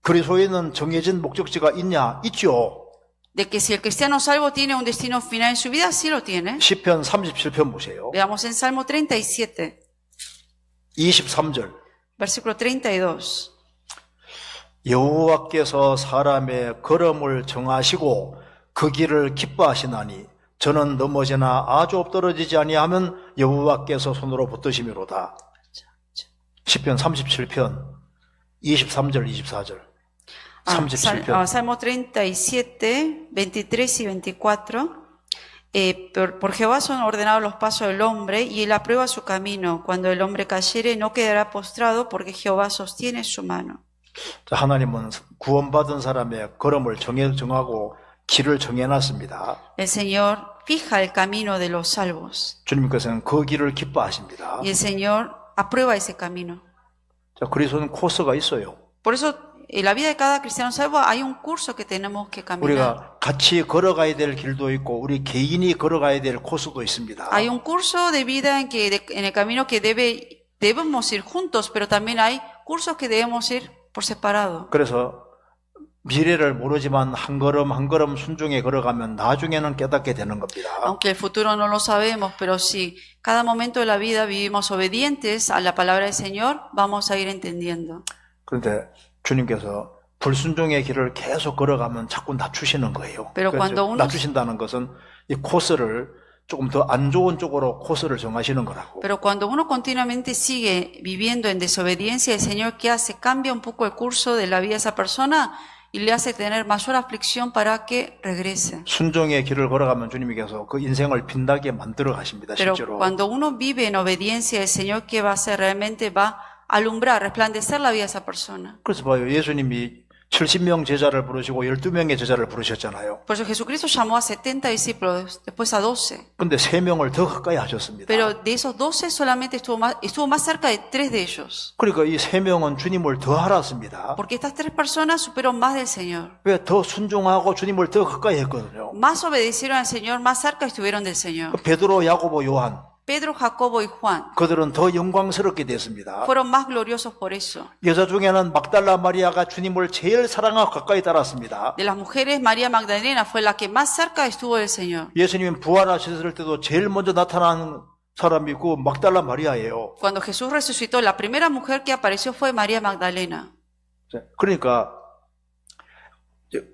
그리스도인은 정해진 목적지가 있냐? 있죠. De que si el cristiano salvo tiene un destino final en su vida, sí lo tiene. 시편 37편 보세요. Veamos en Salmo 37, 23절. versículo 32. 여호와께서 사람의 걸음을 정하시고 그 길을 기뻐하시나니 저는 넘어지나 아주 엎드러지지 아니하면 여호와께서 손으로 붙드심이로다. 시편 37편 23절 24절. 37편. Salmo 37, 23 y 24. Por Jehová son ordenados los pasos del hombre y él aprueba su camino. Cuando el hombre cayere no quedará postrado porque Jehová sostiene su mano. 자, 하나님은 구원받은 사람의 걸음을 정하고 길을 정해놨습니다. El Señor fija el camino de los salvos 주님께서는 그 길을 기뻐하십니다. y el Señor aprueba ese camino. 자, 그리스도는 코스가 있어요. Por eso en la vida de cada cristiano salvo hay un curso que tenemos que caminar. 우리가 같이 걸어가야 될 길도 있고 우리 개인이 걸어가야 될 코스도 있습니다. Hay un curso de vida en el camino que debemos ir juntos, pero también hay cursos que debemos ir por separado. 그래서 미래를 모르지만 한 걸음 한 걸음 순종해 걸어가면 나중에는 깨닫게 되는 겁니다. Aunque el futuro no lo sabemos, pero si cada momento de la vida vivimos obedientes a la palabra del Señor, vamos a ir entendiendo. 그런데 주님께서 불순종의 길을 계속 걸어가면 자꾸 낮추시는 거예요. Pero cuando uno- 낮추신다는 것은 이 코스를 조금 더 안 좋은 쪽으로 코스를 정하시는 거라고. Pero cuando uno continuamente sigue viviendo en desobediencia, el Señor, ¿qué hace? Cambia un poco el curso de la vida de esa persona y le hace tener mayor aflicción para que regrese. 순종의 길을 걸어가면 주님께서 그 인생을 빛나게 만들어 가십니다. Pero 실제로. cuando uno vive en obediencia, el Señor, ¿qué va a hacer? Realmente va a alumbrar, resplandecer la vida de esa persona. 그래서 봐요. 예수님이 70명 제자를 부르시고 12명의 제자를 부르셨잖아요. Por eso Jesucristo llamó a 70 discípulos, después a 12. 근데 3명을 더 가까이 하셨습니다. Pero de esos 12 solamente estuvo más cerca de 3 de ellos. 그러니까 이 3명은 주님을 더 알았습니다. Porque estas 3 personas supieron más del Señor. 왜? 더 순종하고 주님을 더 가까이 했거든요. Más obedecieron al Señor, más cerca estuvieron del Señor. 베드로, 야고보, 요한 Pedro, Jacobo y Juan 그들은 더 영광스럽게 됐습니다. fueron más gloriosos por eso. 여자 중에는 막달라 마리아가 주님을 제일 사랑하고 가까이 따랐습니다. De las mujeres, María Magdalena fue la que más cerca estuvo del Señor. 예수님이 부활하셨을 때도 제일 먼저 나타난 사람이 그 막달라 마리아예요. Cuando Jesús resucitó, la primera mujer que apareció fue María Magdalena. 그러니까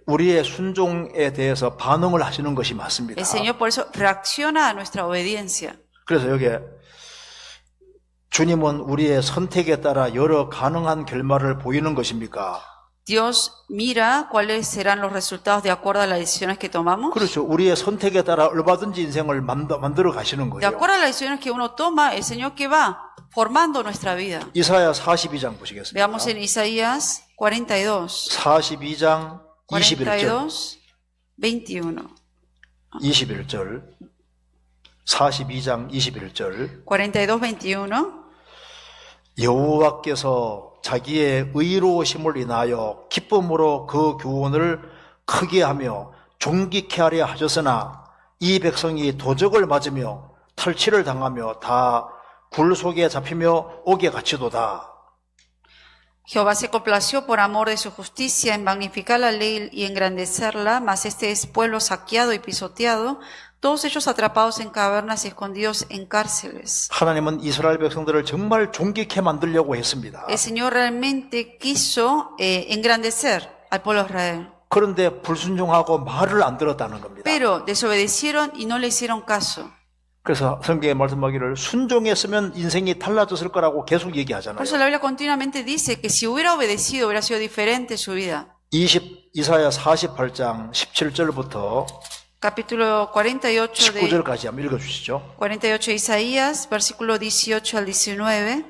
우리의 순종에 대해서 반응을 하시는 것이 맞습니다. El Señor por eso reacciona a nuestra obediencia. 그래서 여기에 주님은 우리의 선택에 따라 여러 가능한 결말을 보이는 것입니까? Dios mira cuáles serán los resultados de acuerdo a las decisiones que tomamos. 그렇죠. 우리의 선택에 따라 얼마든지 인생을 만들어 가시는 De 거예요. acuerdo a las decisiones que uno toma, el Señor que va formando nuestra vida. 이사야 42장 보시겠습니다. Veamos en Isaías 42. 42장 21절. 42, 21. 21절. 42장 21절. 42, 21. 여호와께서 자기의 의로우심을 인하여 기쁨으로 그 교훈을 크게 하며 존귀케 하려 하셨으나 이 백성이 도적을 맞으며 탈취를 당하며 다 굴 속에 잡히며 옥에 갇히도다. Jehová se complació por amor de su justicia en magnificar la ley y engrandecerla, mas este es pueblo saqueado y pisoteado, todos ellos atrapados en cavernas y escondidos en cárceles. 하나님은 이스라엘 백성들을 정말 존귀케 만들려고 했습니다. El Señor realmente quiso engrandecer al pueblo de Israel, 그런데 불순종하고 말을 안 들었다는 겁니다. pero desobedecieron y no le hicieron caso. 그래서 성경에 말씀하기를 순종했으면 인생이 달라졌을 거라고 계속 얘기하잖아요. Por eso la Biblia continuamente dice que si hubiera obedecido hubiera sido diferente su vida. 이사야 48장 17절부터 Capítulo 48 de 19절까지 한번 읽어주시죠. 48 Isaías, versículo 18 al 19,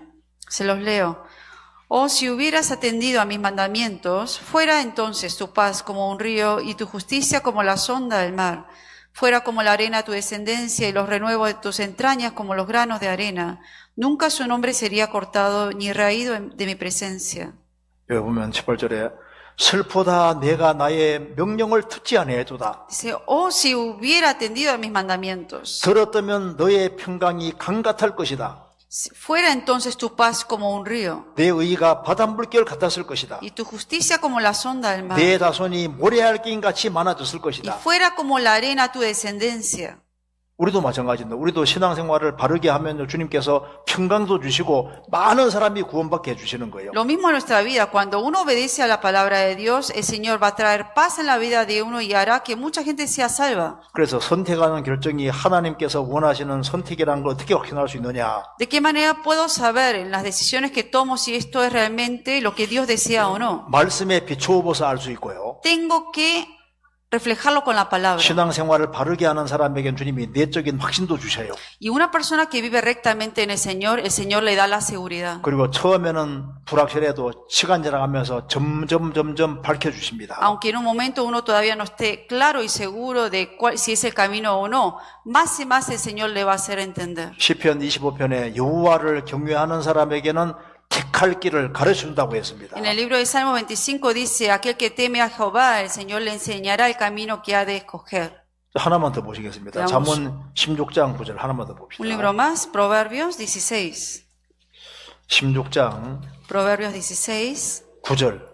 se los leo. Oh, si hubieras atendido a mis mandamientos, fuera entonces tu paz como un río y tu justicia como la sonda del mar. Fuera como la arena tu descendencia y los renuevos de tus entrañas como los granos de arena. Nunca su nombre sería cortado ni raído de mi presencia. 여기 보면 18절에 슬프다 내가 나의 명령을 듣지 아니해도다. Dice, oh, si hubiera atendido a mis mandamientos. 들었다면 너의 평강이 강 같을 것이다. Fuera entonces tu paz como un río 내 의가 바닷물결 같았을 것이다. y tu justicia como la sonda del mar. 내 자손이 모래알갱이 같이 많아졌을 Y 것이다. fuera como la arena tu descendencia. 우리도 마찬가지입니다. 우리도 신앙생활을 바르게 하면 주님께서 평강도 주시고 많은 사람이 구원받게 해주시는 거예요. Lo mismo en nuestra vida, cuando uno obedece a la palabra de Dios, el Señor va a traer paz en la vida de uno y hará que mucha gente sea salva. 그래서 선택하는 결정이 하나님께서 원하시는 선택이라는 걸 어떻게 확신할 수 있느냐? ¿De qué manera puedo saber en las decisiones que tomo si esto es realmente lo que Dios desea o no? 말씀에 비추어보서 알 수 있고요. Tengo que reflejarlo con la palabra. 신앙생활을 바르게 하는 사람에겐 주님이 내적인 확신도 주셔요. Y una persona que vive rectamente en el Señor le da la seguridad. 그리고 처음에는 불확실해도 시간 지나가면서 점점 밝혀주십니다. Aunque en un momento uno todavía no esté claro y seguro de si es el camino o no, más y más el Señor le va a hacer entender. 시편 25편에 여호와를 경외하는 사람에게는 택할 길을 가르쳐준다고 했습니다. En el libro de Salmo 25 dice, aquel que teme a Jehová, el Señor le enseñará el camino que ha de escoger. 하나만 더 보시겠습니다. 잠언 16장 9절 하나만 더 봅시다. Un libro más, Proverbios 16. 16장 Proverbios 16, 9절.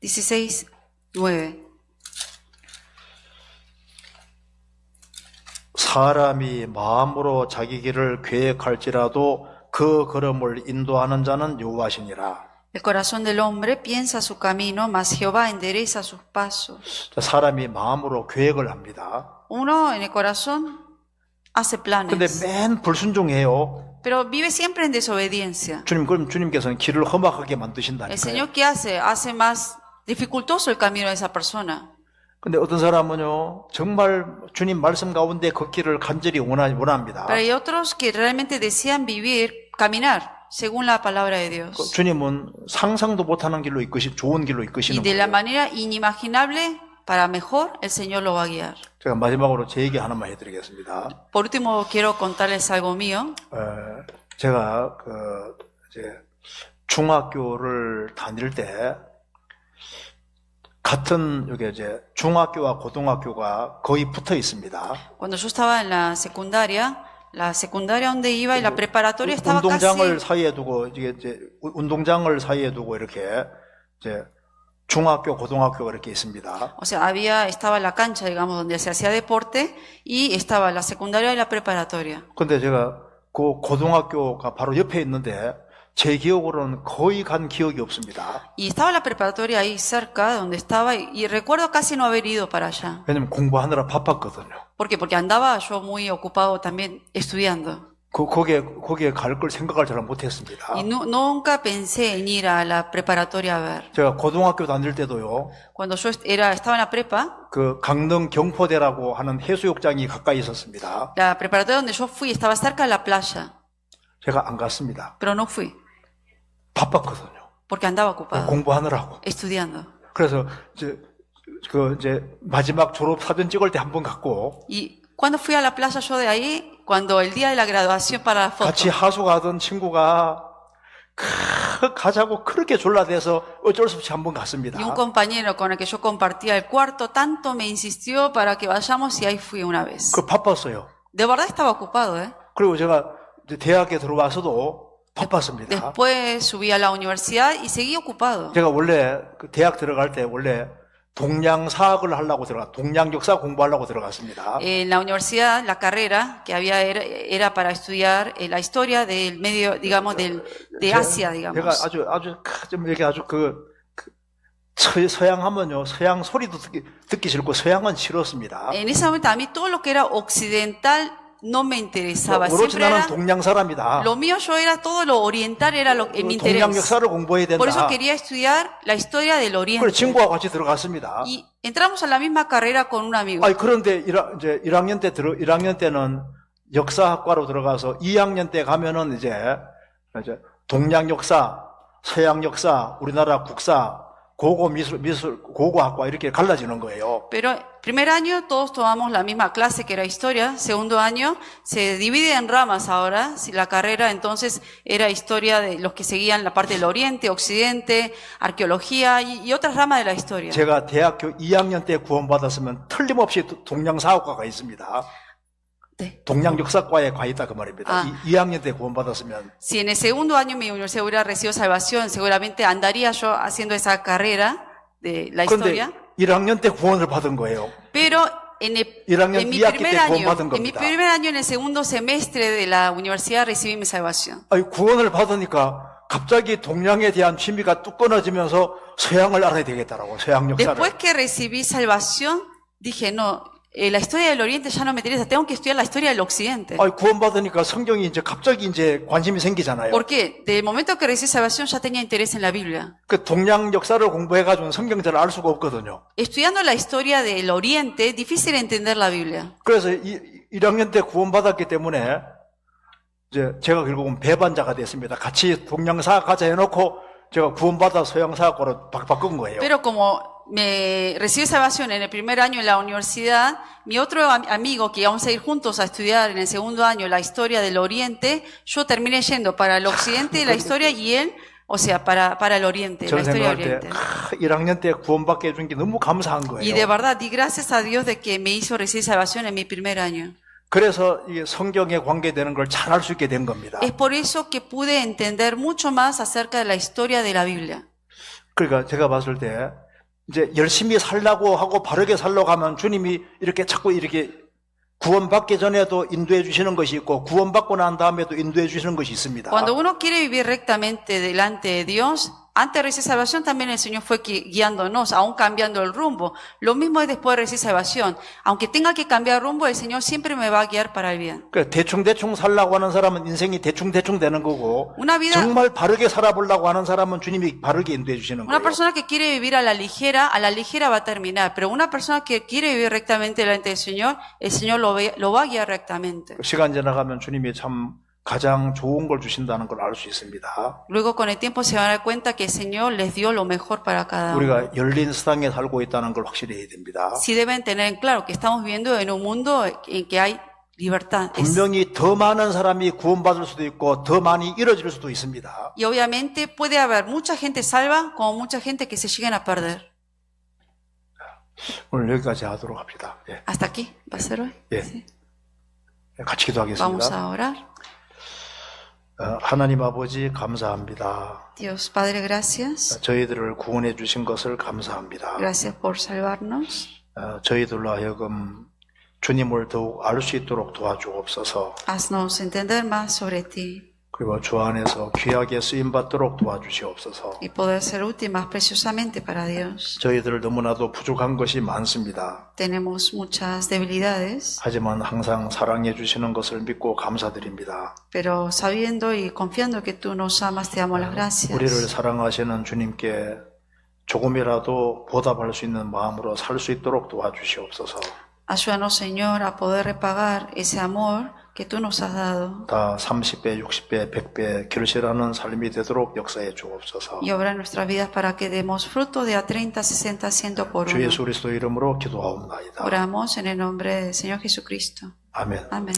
16, 9. 사람이 마음으로 자기 길을 계획할지라도 그 걸음을 인도하는 자는 여호와시니라. El corazón del hombre piensa su camino, mas Jehová endereza sus pasos. 사람이 마음으로 계획을 합니다. Uno en el corazón hace 근데 planes, 맨 불순종해요. pero vive siempre en desobediencia. 그럼 주님께서는 길을 험악하게 El 만드신다니까요. Señor, ¿qué hace? Hace más dificultoso el camino de esa persona. 근데 어떤 사람은요, 정말 주님 말씀 가운데 걷기를 간절히 원합니다. Pero hay otros que realmente desean caminar según la palabra de Dios. 주님은 상상도 못하는 길로 이끄시, 좋은 길로 Y 이끄시는 de la 거예요. manera inimaginable, para mejor, el Señor lo va a guiar. 제가 마지막으로 제 얘기 하나만 해드리겠습니다. Por último, quiero contarles algo mío. 제가 이제 중학교를 다닐 때 같은 여기 이제 중학교와 고등학교가 거의 붙어 있습니다. Cuando yo estaba en la secundaria donde iba y la preparatoria estaba casi, 운동장을 사이에 두고 이제 운동장을 사이에 두고 이렇게 이제 중학교, 고등학교가 이렇게 있습니다. o sea, estaba la cancha, digamos, donde se hacía deporte y estaba la secundaria y la preparatoria. 근데 제가 그 고등학교가 바로 옆에 있는데 제 기억으로는 거의 간 기억이 없습니다. Y estaba la preparatoria ahí cerca de donde estaba y recuerdo casi no haber ido para allá. 왜냐면 공부하느라 바빴거든요. ¿Por qué? Porque andaba yo muy ocupado también estudiando. 거기에 갈 걸 생각을 잘 못했습니다. Y nunca pensé en ir a la preparatoria a ver. 제가 고등학교 다닐 때도요. Cuando yo estaba en la prepa, 그 강릉 경포대라고 하는 해수욕장이 가까이 있었습니다. la preparatoria donde yo fui estaba cerca de la playa, 제가 안 갔습니다. pero no fui 바빴거든요. porque andaba ocupado 공부하느라고. estudiando. 그래서 이제 마지막 졸업 사진 찍을 때 한 번 갔고 Y cuando fui a la playa yo de ahí, cuando el día de la graduación para la foto, 같이 하숙하던 친구가 가자고 그렇게 졸라대서 어쩔 수 없이 한 번 갔습니다. y un compañero con el que yo compartía el cuarto tanto me insistió para que vayamos y ahí fui una vez. 그 바빴어요. De verdad estaba ocupado, ¿eh? 그리고 제가 이제 대학에 들어와서도 바빴습니다. Después subí a la universidad y seguí ocupado. 제가 원래 그 대학 들어갈 때 원래 동양사학을 하려고 동양 역사 공부하려고 들어갔습니다. En la universidad, la carrera que había era para estudiar la historia del medio, digamos, de Asia, 제가 digamos. 좀 이렇게 아주 서양 하면요, 서양 소리도 듣기 싫고 서양은 싫었습니다. En ese momento a mí todo lo que era occidental no me interesaba. 오로지 Siempre 나는 era, 동양 사람이다. lo mío yo era todo lo oriental, era mi 동양 interés. 역사를 공부해야 Por eso 된다. quería estudiar la historia del 그래서 oriente. 친구와 같이 들어갔습니다. Y entramos a la misma carrera con un amigo. 아니 그런데 이제 1학년 때는 역사학과로 들어가서 2학년 때 가면은 이제 동양 역사, 서양 역사, 우리나라 국사, 고고 미술 고고학과 이렇게 갈라지는 거예요. Pero primer año todos tomamos la misma clase que era historia, segundo año se divide en ramas ahora, si la carrera entonces era historia de los que seguían la parte del oriente, occidente, arqueología y otras ramas de la historia. 제가 대학교 2학년 때 구원받았으면 틀림없이 동양사학과가 있습니다. 네. 동양역사과에 가 있다 그 말입니다. 2학년 때 구원받았으면. Si en el segundo año mi universidad hubiera recibido salvación, seguramente andaría yo haciendo esa carrera de la 그런데 historia. 1학년 때 구원을 받은 거예요. Pero en mi 2학기 primer 때 año, 구원받은 en mi 겁니다. primer año, en el segundo semestre de la universidad recibí mi salvación. 아니, 구원을 받으니까 갑자기 동양에 대한 취미가 뚝 끊어지면서 서양을 알아야 되겠다라고, 서양 역사를. Después que recibí salvación, dije, no, la historia del Oriente ya no me interesa, tengo que estudiar la historia del Occidente. 아니, 구원받으니까 성경이 이제 갑자기 이제 관심이 생기잖아요. ¿Por qué? Desde el momento que recibí salvación ya tenía interés en la Biblia. 그 동양 역사를 공부해가지고 성경 잘 알 수가 없거든요. Estudiando la historia del Oriente, difícil entender la Biblia. 그래서 1학년 때 구원받았기 때문에 이제 제가 결국은 배반자가 됐습니다. 같이 동양사학 가자 해놓고 제가 구원받아 서양사학과로 바꾼 거예요. Pero como me recibí salvación en el primer año en la universidad, mi otro amigo que íbamos a ir juntos a estudiar en el segundo año la historia del Oriente, yo terminé yendo para el Occidente la historia y él, o sea, para el Oriente, la 저는 historia del 생각할 때 Oriente. 1학년 때 구원받게 해준 게 너무 감사한 Y de 거예요. verdad di gracias a Dios de que me hizo recibir salvación en mi primer año. 그래서 이 성경에 관계되는 걸 잘 알 수 있게 된 겁니다. Es por eso que pude entender mucho más acerca de la historia de la Biblia. 그러니까 제가 봤을 때 이제 열심히 살라고 하고 바르게 살려고 하면 주님이 이렇게 자꾸 이렇게 구원받기 전에도 인도해 주시는 것이 있고 구원받고 난 다음에도 인도해 주시는 것이 있습니다. Cuando uno quiere vivir rectamente delante de Dios, antes de recibir salvación también el Señor fue guiándonos, aún cambiando el rumbo. Lo mismo es después de recibir salvación. Aunque tenga que cambiar rumbo, el Señor siempre me va a guiar para el bien. 그러니까 대충대충 살라고 하는 사람은 인생이 대충대충 되는 거고 Una vida, 정말 바르게 살아보려고 하는 사람은 주님이 바르게 인도해 주시는 una 거예요. persona que quiere vivir a la ligera va a terminar. Pero una persona que quiere vivir rectamente delante del Señor, el Señor lo va a guiar rectamente. 시간 지나가면 주님이 참 가장 좋은 걸 주신다는 걸 알 수 있습니다. Luego con el tiempo se van a dar cuenta que el Señor les dio lo mejor para cada uno. 우리가 열린 세상에 살고 있다는 걸 확실히 해야 됩니다. Sí deben tener en claro que estamos viviendo en un mundo en que hay libertad. 분명히 더 많은 사람이 구원받을 수도 있고 더 많이 잃어질 수도 있습니다. Y obviamente puede haber mucha gente salva como mucha gente que se lleguen a perder. 오늘 여기까지 하도록 합시다. 예. Hasta aquí, ¿va a ser hoy? 예. Sí. 같이 Vamos 기도하겠습니다. a orar. 하나님 아버지 감사합니다. Dios Padre, gracias. 저희들을 구원해 주신 것을 감사합니다. Gracias por salvarnos. 저희들로 하여금 주님을 더욱 알 수 있도록 도와주옵소서. Haznos entender más sobre ti 그리고 주 안에서 귀하게 쓰임받도록 도와주시옵소서. y poder ser útil más preciosamente para Dios. 저희들 너무나도 부족한 것이 많습니다. Tenemos muchas debilidades, 하지만 항상 사랑해 주시는 것을 믿고 감사드립니다. pero sabiendo y confiando que tú nos amas, te damos las 우리를 gracias. 사랑하시는 주님께 조금이라도 보답할 수 있는 마음으로 살 수 있도록 도와주시옵소서. Ayúdanos, Señor, a poder repagar ese amor que tú nos has dado 다 30배, 60배, 100배 결실하는 삶이 되도록 역사해 주옵소서. y obra en nuestras vidas para que demos fruto de a 30, 60, 100 por 주 uno. 예수 그리스도 이름으로 기도하옵나이다. Oramos en el nombre del Señor Jesucristo. 아멘. Amén.